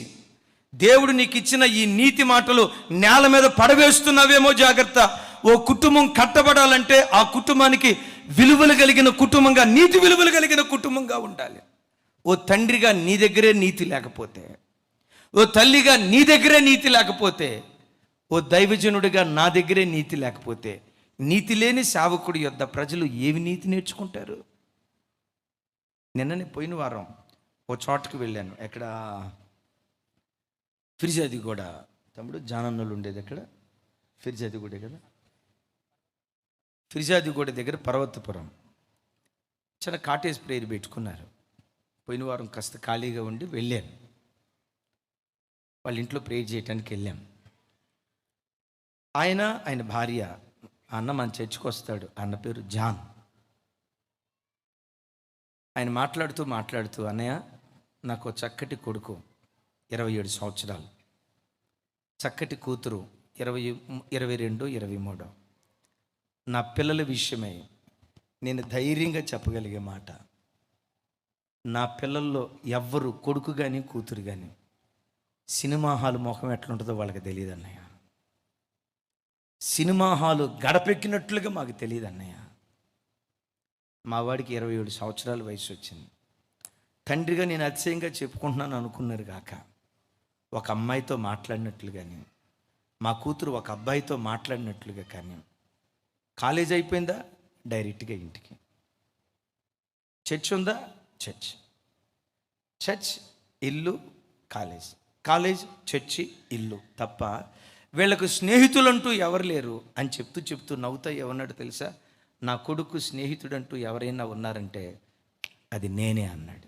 దేవుడు నీకు ఇచ్చిన ఈ నీతి మాటలు నేల మీద పడవేస్తున్నావేమో, జాగ్రత్త. ఓ కుటుంబం కట్టబడాలంటే ఆ కుటుంబానికి విలువలు కలిగిన కుటుంబంగా, నీతి విలువలు కలిగిన కుటుంబంగా ఉండాలి. ఓ తండ్రిగా నీ దగ్గరే నీతి లేకపోతే, ఓ తల్లిగా నీ దగ్గరే నీతి లేకపోతే, ఓ దైవజనుడిగా నా దగ్గరే నీతి లేకపోతే, నీతి లేని సేవకుడి యొద్ద ప్రజలు ఏమి నీతి నేర్చుకుంటారు? నిన్ననే పోయిన వారం ఓ ఓ చోటకి వెళ్ళాను. ఎక్కడ? ఫిర్జాదిగూడ. తమ్ముడు జానన్నలు ఉండేది ఎక్కడ? ఫిర్జాదిగూడే కదా. ఫిర్జాదిగూడ దగ్గర పర్వతపురం చిన్న కాటేజ్ ప్రేయర్ పెట్టుకున్నారు. పోయిన వారం కాస్త ఖాళీగా ఉండి వెళ్ళాను. వాళ్ళ ఇంట్లో ప్రేయర్ చేయడానికి వెళ్ళాం. ఆయన భార్య, అన్న మన చర్చికి వస్తాడు, అన్న పేరు జాన్. ఆయన మాట్లాడుతూ అన్నయ్య, నాకు చక్కటి కొడుకు 27 సంవత్సరాలు, చక్కటి కూతురు 22, 23. నా పిల్లల విషయమై నేను ధైర్యంగా చెప్పగలిగే మాట, నా పిల్లల్లో ఎవ్వరు కొడుకు కానీ కూతురు కానీ సినిమా హాలు ముఖం ఎట్లుంటుందో వాళ్ళకి తెలియదు అన్నయ్య. సినిమా హాలు గడపెక్కినట్లుగా మాకు తెలియదు అన్నయ్య. మా వాడికి 27 సంవత్సరాల వయసు వచ్చింది. తండ్రిగా నేను అతిశయంగా చెప్పుకుంటున్నాను అనుకున్నారు కాక, ఒక అమ్మాయితో మాట్లాడినట్లు కానీ, మా కూతురు ఒక అబ్బాయితో మాట్లాడినట్లుగా కానీ, కాలేజ్ అయిపోయిందా డైరెక్ట్గా ఇంటికి, చర్చ్ ఉందా చర్చ్ ఇల్లు కాలేజ్ చర్చి ఇల్లు తప్ప వీళ్ళకు స్నేహితులంటూ ఎవరు లేరు అని చెప్తూ నవ్వుతా ఏమన్నాడు తెలుసా? నా కొడుకు స్నేహితుడంటూ ఎవరైనా ఉన్నారంటే అది నేనే అన్నాడు.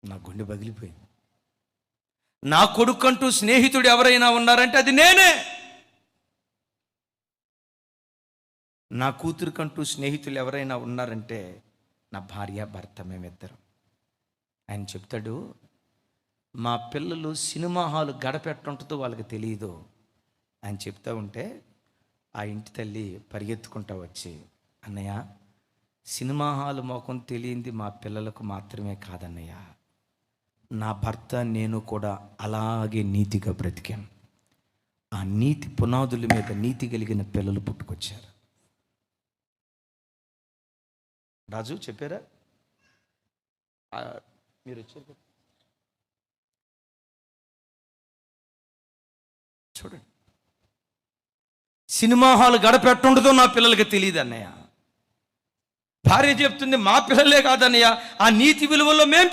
నా గుండె పగిలిపోయింది. నా కొడుకంటూ స్నేహితుడు ఎవరైనా ఉన్నారంటే అది నేనే. నా కూతురికంటూ స్నేహితులు ఎవరైనా ఉన్నారంటే నా భార్య భర్త, మేమిద్దరం. ఆయన చెప్తాడు, మా పిల్లలు సినిమా హాలు గడపెట్టుంటుందో వాళ్ళకి తెలియదు అని చెప్తా ఉంటే ఆ ఇంటి తల్లి పరిగెత్తుకుంటా వచ్చి, అన్నయ్య, సినిమా హాలు మొఖం తెలియంది మా పిల్లలకు మాత్రమే కాదన్నయ్య, నా భర్త నేను కూడా అలాగే నీతిగా బ్రతికాం. ఆ నీతి పునాదుల మీద నీతి కలిగిన పిల్లలు పుట్టుకొచ్చారు. రాజు చెప్పారా? మీరు వచ్చారు. చూడండి, సినిమా హాల్ గడపెట్టుండదో నా పిల్లలకి తెలియదు అన్నయ్య. భార్య చెప్తుంది, మా పిల్లలే కాదన్నయ్య, ఆ నీతి విలువల్లో మేము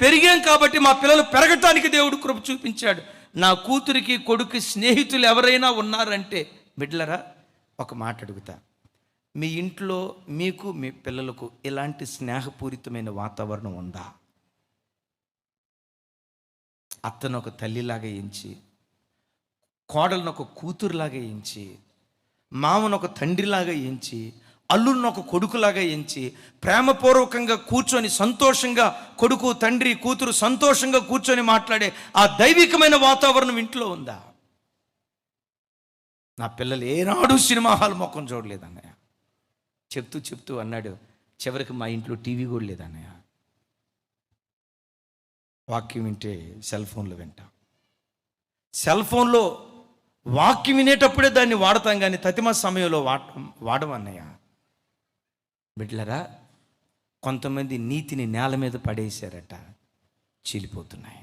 పెరిగాం కాబట్టి మా పిల్లలు పెరగటానికి దేవుడు కృప చూపించాడు. నా కూతురికి కొడుకు స్నేహితులు ఎవరైనా ఉన్నారంటే, బిడ్డలరా ఒక మాట అడుగుతా, మీ ఇంట్లో మీకు మీ పిల్లలకు ఇలాంటి స్నేహపూరితమైన వాతావరణం ఉందా? అత్తను ఒక తల్లిలాగా ఎంచి, కోడలను ఒక కూతురులాగా ఎంచి, మామను ఒక తండ్రిలాగా ఎంచి, అల్లుడిని ఒక కొడుకులాగా ఎంచి, ప్రేమపూర్వకంగా కూర్చొని సంతోషంగా కొడుకు తండ్రి కూతురు సంతోషంగా కూర్చొని మాట్లాడే ఆ దైవికమైన వాతావరణం ఇంట్లో ఉందా? నా పిల్లలు ఏనాడు సినిమా హాల్ ముఖం చూడలేదన్నయ్య. చెప్తూ అన్నాడు, చివరికి మా ఇంట్లో టీవీ కూడా లేదన్నయ్య. వాక్యం వింటే సెల్ ఫోన్లో వింటాం. సెల్ ఫోన్లో వాక్యం వినేటప్పుడే దాన్ని వాడతాం, కానీ తతిమ సమయంలో వాడమన్నయ్య. బిడ్డలరా, కొంతమంది నీతిని నేల మీద పడేశారట, చీలిపోతున్నాయి.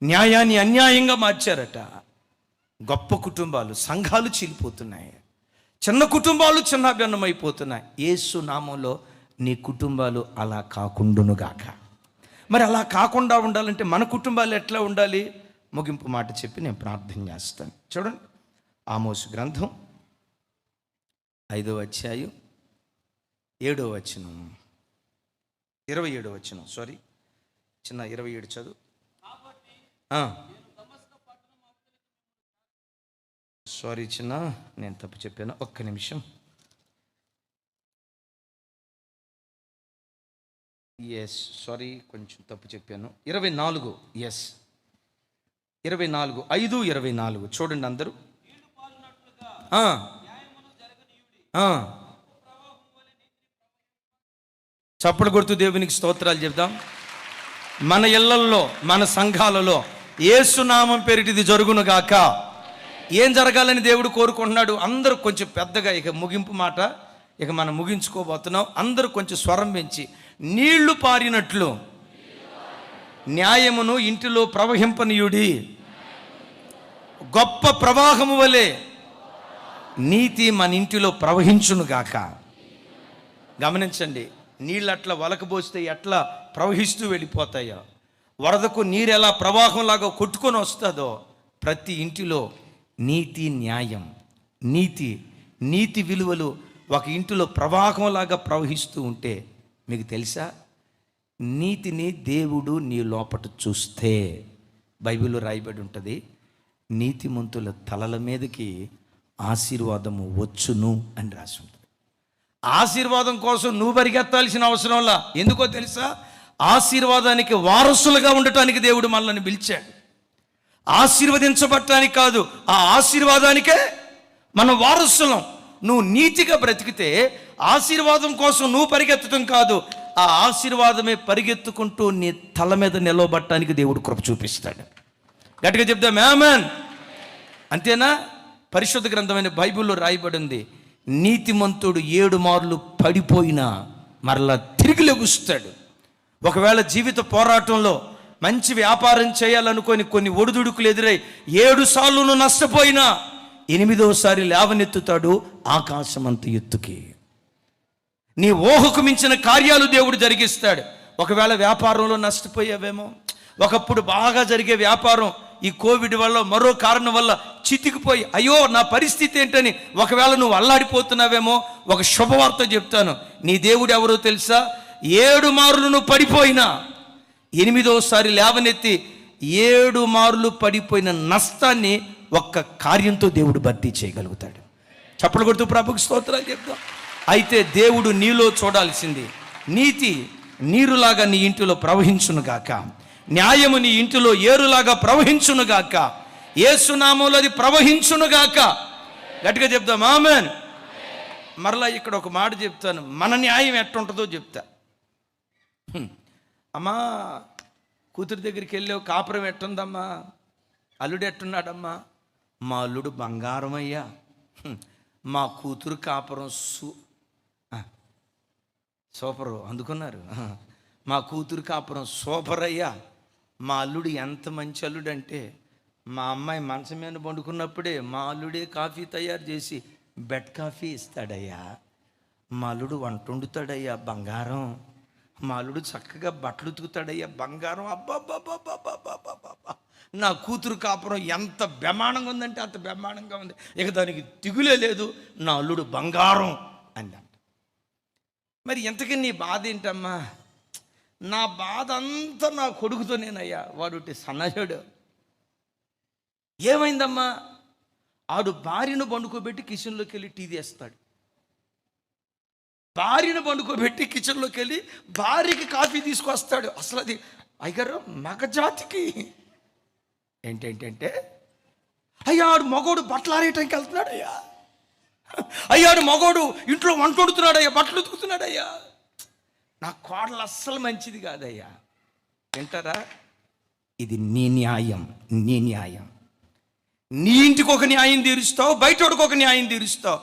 న్యాయాన్ని అన్యాయంగా మార్చారట, గొప్ప కుటుంబాలు సంఘాలు చీలిపోతున్నాయి. చిన్న కుటుంబాలు చిన్నాభిన్నమైపోతున్నాయి. యేసు నామంలో నీ కుటుంబాలు అలా కాకుండునుగాక. మరి అలా కాకుండా ఉండాలంటే మన కుటుంబాలు ఎట్లా ఉండాలి? ముగింపు మాట చెప్పి నేను ప్రార్థన చేస్తాను. చూడండి, ఆమోసు గ్రంథం 5వ అధ్యాయం 7వ వచనం, 27వ వచనం, సారీ చిన్న 27 చదువు. సారీ చిన్న, నేను తప్పు చెప్పాను, ఒక్క నిమిషం. ఎస్, సారీ, కొంచెం తప్పు చెప్పాను. 24, ఎస్ 24, 5:24 చూడండి అందరూ. చప్పలు కొడుతూ దేవునికి స్తోత్రాలు చెప్దాం. మన ఇళ్లల్లో మన సంఘాలలో యేసునామం పేరిటిది జరుగును గాక. ఏం జరగాలని దేవుడు కోరుకుంటున్నాడు? అందరూ కొంచెం పెద్దగా, ఇక ముగింపు మాట, ఇక మనం ముగించుకోబోతున్నాం. అందరూ కొంచెం స్వరం పెంచి, నీళ్లు పారినట్లు న్యాయమును ఇంటిలో ప్రవహింపనీయుడి, గొప్ప ప్రవాహము వలె నీతి మన ఇంటిలో ప్రవహించును గాక. గమనించండి, నీళ్ళు అట్లా వలకబోస్తే ఎట్లా ప్రవహిస్తూ వెళ్ళిపోతాయో, వరదకు నీరు ఎలా ప్రవాహంలాగా కొట్టుకొని వస్తుందో, ప్రతి ఇంటిలో నీతి న్యాయం, నీతి విలువలు ఒక ఇంటిలో ప్రవాహంలాగా ప్రవహిస్తూ ఉంటే, మీకు తెలుసా, నీతిని దేవుడు నీ లోపట చూస్తే, బైబిల్లో రాయబడి ఉంటుంది, నీతిమంతుల తలల మీదకి ఆశీర్వాదము వచ్చును అని రాసి ఉంటుంది. ఆశీర్వాదం కోసం నువ్వు పరిగెత్తాల్సిన అవసరంలా. ఎందుకో తెలుసా, ఆశీర్వాదానికి వారసులుగా ఉండటానికి దేవుడు మనల్ని పిలిచాడు. ఆశీర్వదించబడటానికి కాదు, ఆ ఆశీర్వాదానికే మనం వారసులం. నువ్వు నీతిగా బ్రతికితే ఆశీర్వాదం కోసం నువ్వు పరిగెత్తడం కాదు, ఆ ఆశీర్వాదమే పరిగెత్తుకుంటూ నీ తల మీద నిలవబట్టడానికి దేవుడు కృప చూపిస్తాడు. గట్టిగా చెప్దాం ఆమేన్. అంతేనా? పరిశుద్ధ గ్రంథమైన బైబిల్లో రాయబడి ఉంది, నీతిమంతుడు 7 మార్లు పడిపోయినా మరలా తిరిగి లెగుస్తాడు. ఒకవేళ జీవిత పోరాటంలో మంచి వ్యాపారం చేయాలనుకొని కొన్ని ఒడిదుడుకులు ఎదురై 7 సార్లు నష్టపోయినా 8వ లేవనెత్తుతాడు ఆకాశమంత ఎత్తుకి. నీ ఊహకు మించిన కార్యాలు దేవుడు జరిగిస్తాడు. ఒకవేళ వ్యాపారంలో నష్టపోయావేమో, ఒకప్పుడు బాగా జరిగే వ్యాపారం ఈ కోవిడ్ వల్ల మరో కారణం వల్ల చితికిపోయి అయ్యో నా పరిస్థితి ఏంటని ఒకవేళ నువ్వు అల్లాడిపోతున్నావేమో, ఒక శుభవార్త చెప్తాను. నీ దేవుడు ఎవరో తెలుసా? 7 మార్లు నువ్వు పడిపోయినా 8వ లేవనెత్తి 7 మార్లు పడిపోయిన నష్టాన్ని ఒక్క కార్యంతో దేవుడు భర్తీ చేయగలుగుతాడు. చప్పట్లు కొడుతూ ప్రభుకు స్తోత్రాలు చెప్తాం. అయితే దేవుడు నీలో చూడాల్సింది, నీతి నీరులాగా నీ ఇంటిలో ప్రవహించునుగాక, న్యాయము నీ ఇంటిలో ఏరులాగా ప్రవహించునుగాక, యేసు నామములో అది ప్రవహించునుగాక. గట్టిగా చెప్తాం ఆమేన్. మరలా ఇక్కడ ఒక మాట చెప్తాను, మన న్యాయం ఎట్టుంటుందో చెప్తా. అమ్మా కూతురి దగ్గరికి వెళ్ళావు, కాపురం ఎట్టుందమ్మా, అల్లుడు ఎట్టున్నాడమ్మా? మా అల్లుడు బంగారం అయ్యా, మా కూతురు కాపురం సూపరు అందుకున్నారు, మా కూతురు కాపురం సూపర్ అయ్యా, మా అల్లుడు ఎంత మంచి అల్లుడు అంటే, మా అమ్మాయి మంచం మీద పండుకున్నప్పుడే మా అల్లుడే కాఫీ తయారు చేసి బెడ్ కాఫీ ఇస్తాడయ్యా, మా అల్లుడు వంట వండుతాడయ్యా బంగారం, మా అల్లుడు చక్కగా బట్టలు ఉతుకుతాడయ్యా బంగారం. అబ్బాబ్బాబ్బాబ్బాబ్బాబ్బా, నా కూతురు కాపురం ఎంత బ్రహ్మాండంగా ఉందంటే అంత బ్రహ్మాండంగా ఉంది, ఇక దానికి దిగులే లేదు, నా అల్లుడు బంగారం అందంట. మరి ఎంతకీ నీ బాధ ఏంటమ్మా? నా బాధ అంతా నా కొడుకుతోనేనయ్యా, వాడు సన్నజాడు. ఏమైందమ్మా? ఆడు భార్యను పండుకోబెట్టి కిచెన్లోకి వెళ్ళి టీ తీస్తాడు, భార్యను పండుకోబెట్టి కిచెన్లోకి వెళ్ళి భార్యకి కాఫీ తీసుకొస్తాడు. అసలు అది అయ్యారు మగజాతికి ఏంటంటే, అయ్యా ఆడు మగోడు బట్టలు ఆరేయటానికి వెళ్తున్నాడు అయ్యా, అయ్యాడు మగోడు ఇంట్లో వంట వండుతున్నాడు అయ్యా, బట్టలు ఉతుకుతున్నాడు అయ్యా. నా కోడలు అస్సలు మంచిది కాదయ్యా. వింటారా? ఇది నీ న్యాయం, నీ న్యాయం. నీ ఇంటికి ఒక న్యాయం తీరుస్తావు, బయటోడికి ఒక న్యాయం తీరుస్తావు.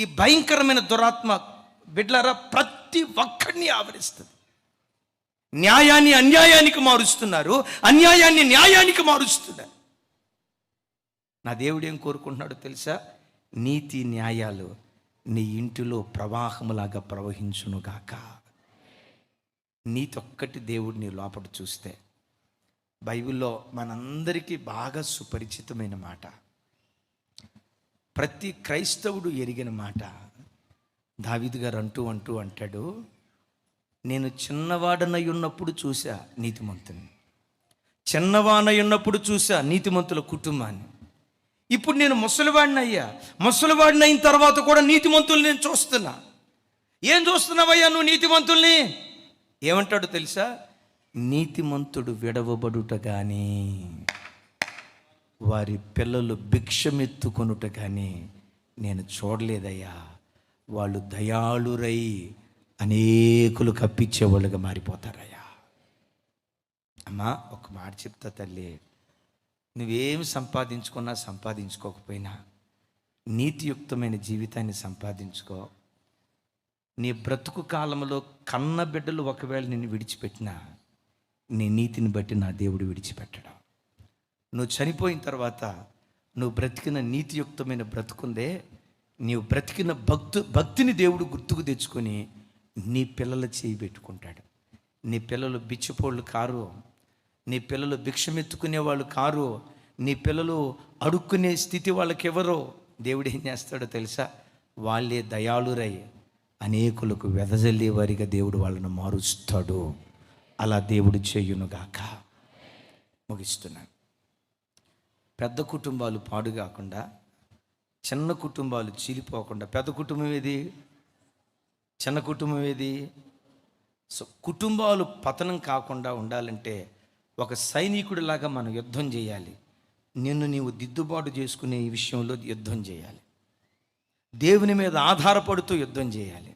ఈ భయంకరమైన దురాత్మ బిడ్డలారా ప్రతి ఒక్కడిని ఆవరిస్తుంది. న్యాయాన్ని అన్యాయానికి మారుస్తున్నారు, అన్యాయాన్ని న్యాయానికి మారుస్తున్నారు. నా దేవుడు ఏం కోరుకుంటున్నాడో తెలుసా? నీతి న్యాయాలు నీ ఇంటిలో ప్రవాహములాగా ప్రవహించునుగాక. నీతి ఒక్కటి దేవుడు నీ లోపల చూస్తే, బైబిల్లో మనందరికీ బాగా సుపరిచితమైన మాట, ప్రతి క్రైస్తవుడు ఎరిగిన మాట. దావీదు గారు అంటాడు, నేను చిన్నవాడనై ఉన్నప్పుడు చూసా నీతిమంతుని, చిన్నవాడనై ఉన్నప్పుడు చూసా నీతిమంతుల కుటుంబాన్ని. ఇప్పుడు నేను ముసలివాడిని అయ్యా, ముసలివాడిని అయిన తర్వాత కూడా నీతిమంతుల్ని నేను చూస్తున్నా. ఏం చూస్తున్నావయ్యా నువ్వు నీతిమంతుల్ని? ఏమంటాడు తెలుసా? నీతిమంతుడు విడవబడుట కానీ వారి పిల్లలు భిక్షమెత్తుకొనుట కానీ నేను చూడలేదయ్యా. వాళ్ళు దయాళురై అనేకులు కప్పించేవాళ్ళుగా మారిపోతారయ్యా. అమ్మా ఒక మాట చెప్తా తల్లి, నువ్వేమి సంపాదించుకోకపోయినా నీతియుక్తమైన జీవితాన్ని సంపాదించుకో. నీ బ్రతుకు కాలంలో కన్న బిడ్డలు ఒకవేళ నిన్ను విడిచిపెట్టినా నీ నీతిని బట్టి నా దేవుడు విడిచిపెట్టడం. నువ్వు చనిపోయిన తర్వాత నువ్వు బ్రతికిన నీతియుక్తమైన బ్రతుకుందే, నీవు బ్రతికిన భక్తిని దేవుడు గుర్తుకు తెచ్చుకొని నీ పిల్లల చేయి పెట్టుకుంటాడు. నీ పిల్లలు బిచ్చిపోళ్ళు కారు, నీ పిల్లలు భిక్షమెత్తుకునే వాళ్ళు కారు, నీ పిల్లలు అడుక్కునే స్థితి వాళ్ళకి ఎవరో. దేవుడు ఏం చేస్తాడో తెలుసా? వాళ్ళే దయాళురై అనేకులకు వెదజల్లే వారిగా దేవుడు వాళ్ళను మారుస్తాడు. అలా దేవుడు చేయునుగాక. ముగిస్తున్నాను. పెద్ద కుటుంబాలు పాడు కాకుండా, చిన్న కుటుంబాలు చీలిపోకుండా, పెద్ద కుటుంబం ఏది, చిన్న కుటుంబం ఏది? సో కుటుంబాలు పతనం కాకుండా ఉండాలంటే ఒక సైనికుడిలాగా మనం యుద్ధం చేయాలి. నిన్ను నీవు దిద్దుబాటు చేసుకునే ఈ విషయంలో యుద్ధం చేయాలి. దేవుని మీద ఆధారపడుతూ యుద్ధం చేయాలి.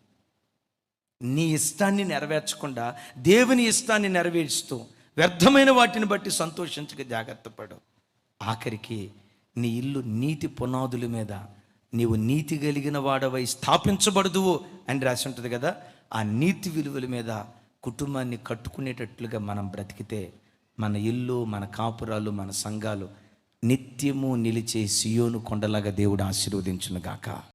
నీ ఇష్టాన్ని నెరవేర్చకుండా దేవుని ఇష్టాన్ని నెరవేరుస్తూ వ్యర్థమైన వాటిని బట్టి సంతోషించక జాగ్రత్త పడు. ఆఖరికి నీ ఇల్లు నీతి పునాదుల మీద నీవు నీతి కలిగిన వాడవై స్థాపించబడదువు అని రాసి ఉంటుంది కదా. ఆ నీతి విలువల మీద కుటుంబాన్ని కట్టుకునేటట్లుగా మనం బ్రతికితే మన ఇల్లు, మన కాపురాలు, మన సంఘాలు నిత్యము నిలిచే సియోను కొండలాగా దేవుడు ఆశీర్వదించునుగాక.